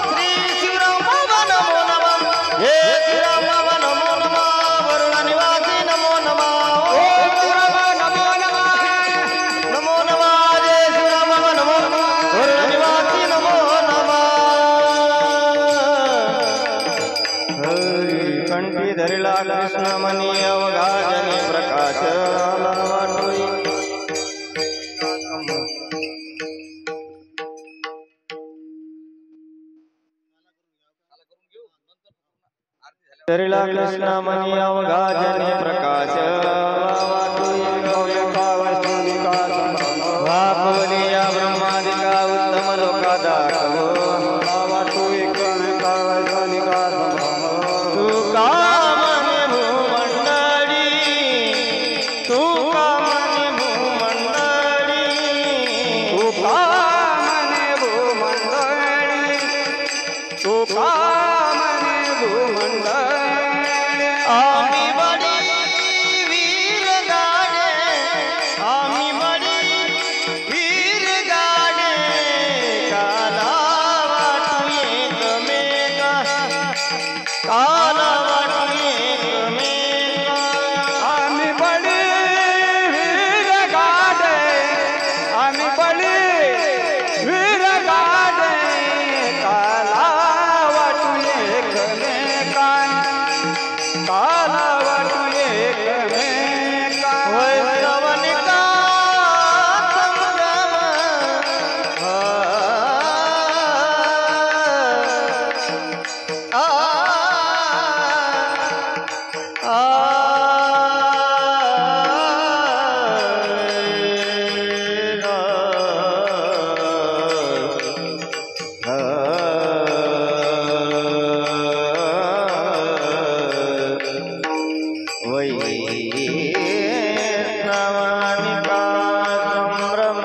श्री शिवराम बाबा नमो नमः, हे शिवराम बाबा नमो नमः, वरुळ निवासी नमो नमः. शिवराम नमो नमः, नमो नमः, जय शिवराम बाबा नमो नमः, वरुळ निवासी नमो नमः. कंठी धरिला कृष्ण मनी अवघाजनी प्रकाश वाटोई. धरिला कृष्ण मनी अवघाजनी प्रकाश वाटोई. वापवलिया ब्रह्मादिका उत्तम लोका दाखव. तू कामने भूमंडळी, तू कामने भूमंडळी, तू कामने भूमंडळी, तू कामने भूमंडळी. आम्ही बडी वीर गाडे, आम्ही बडी वीर गाडे, काला वाटू एकमेका, काला वाटू एकमेका. आम्ही बळी वीर गाडे, आम्ही बळी वीर गाडे, काला वाटू एकमेका, काला वाटू एकमेका. वैरवनिका संगम, वैष्णवानिका संभ्रम.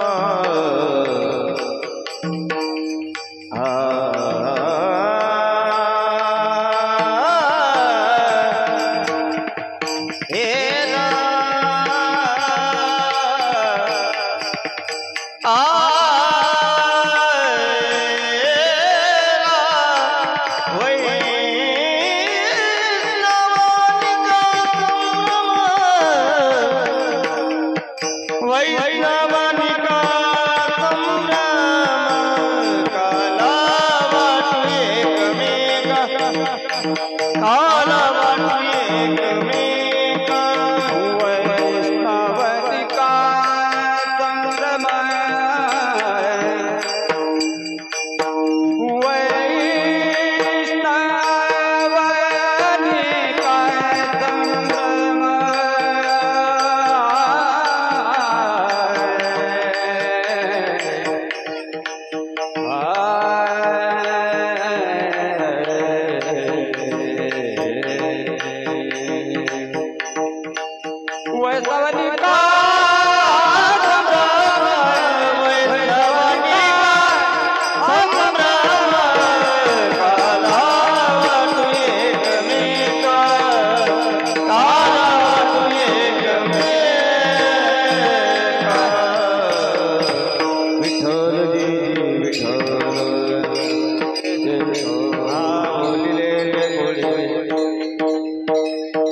वैष्णवानिका संभ्रम. काला वाटू एकमेक वैष्णवनिका संभ्रम वैष्णवनिका संभ्रम वैष्णवनिका विठ्ठल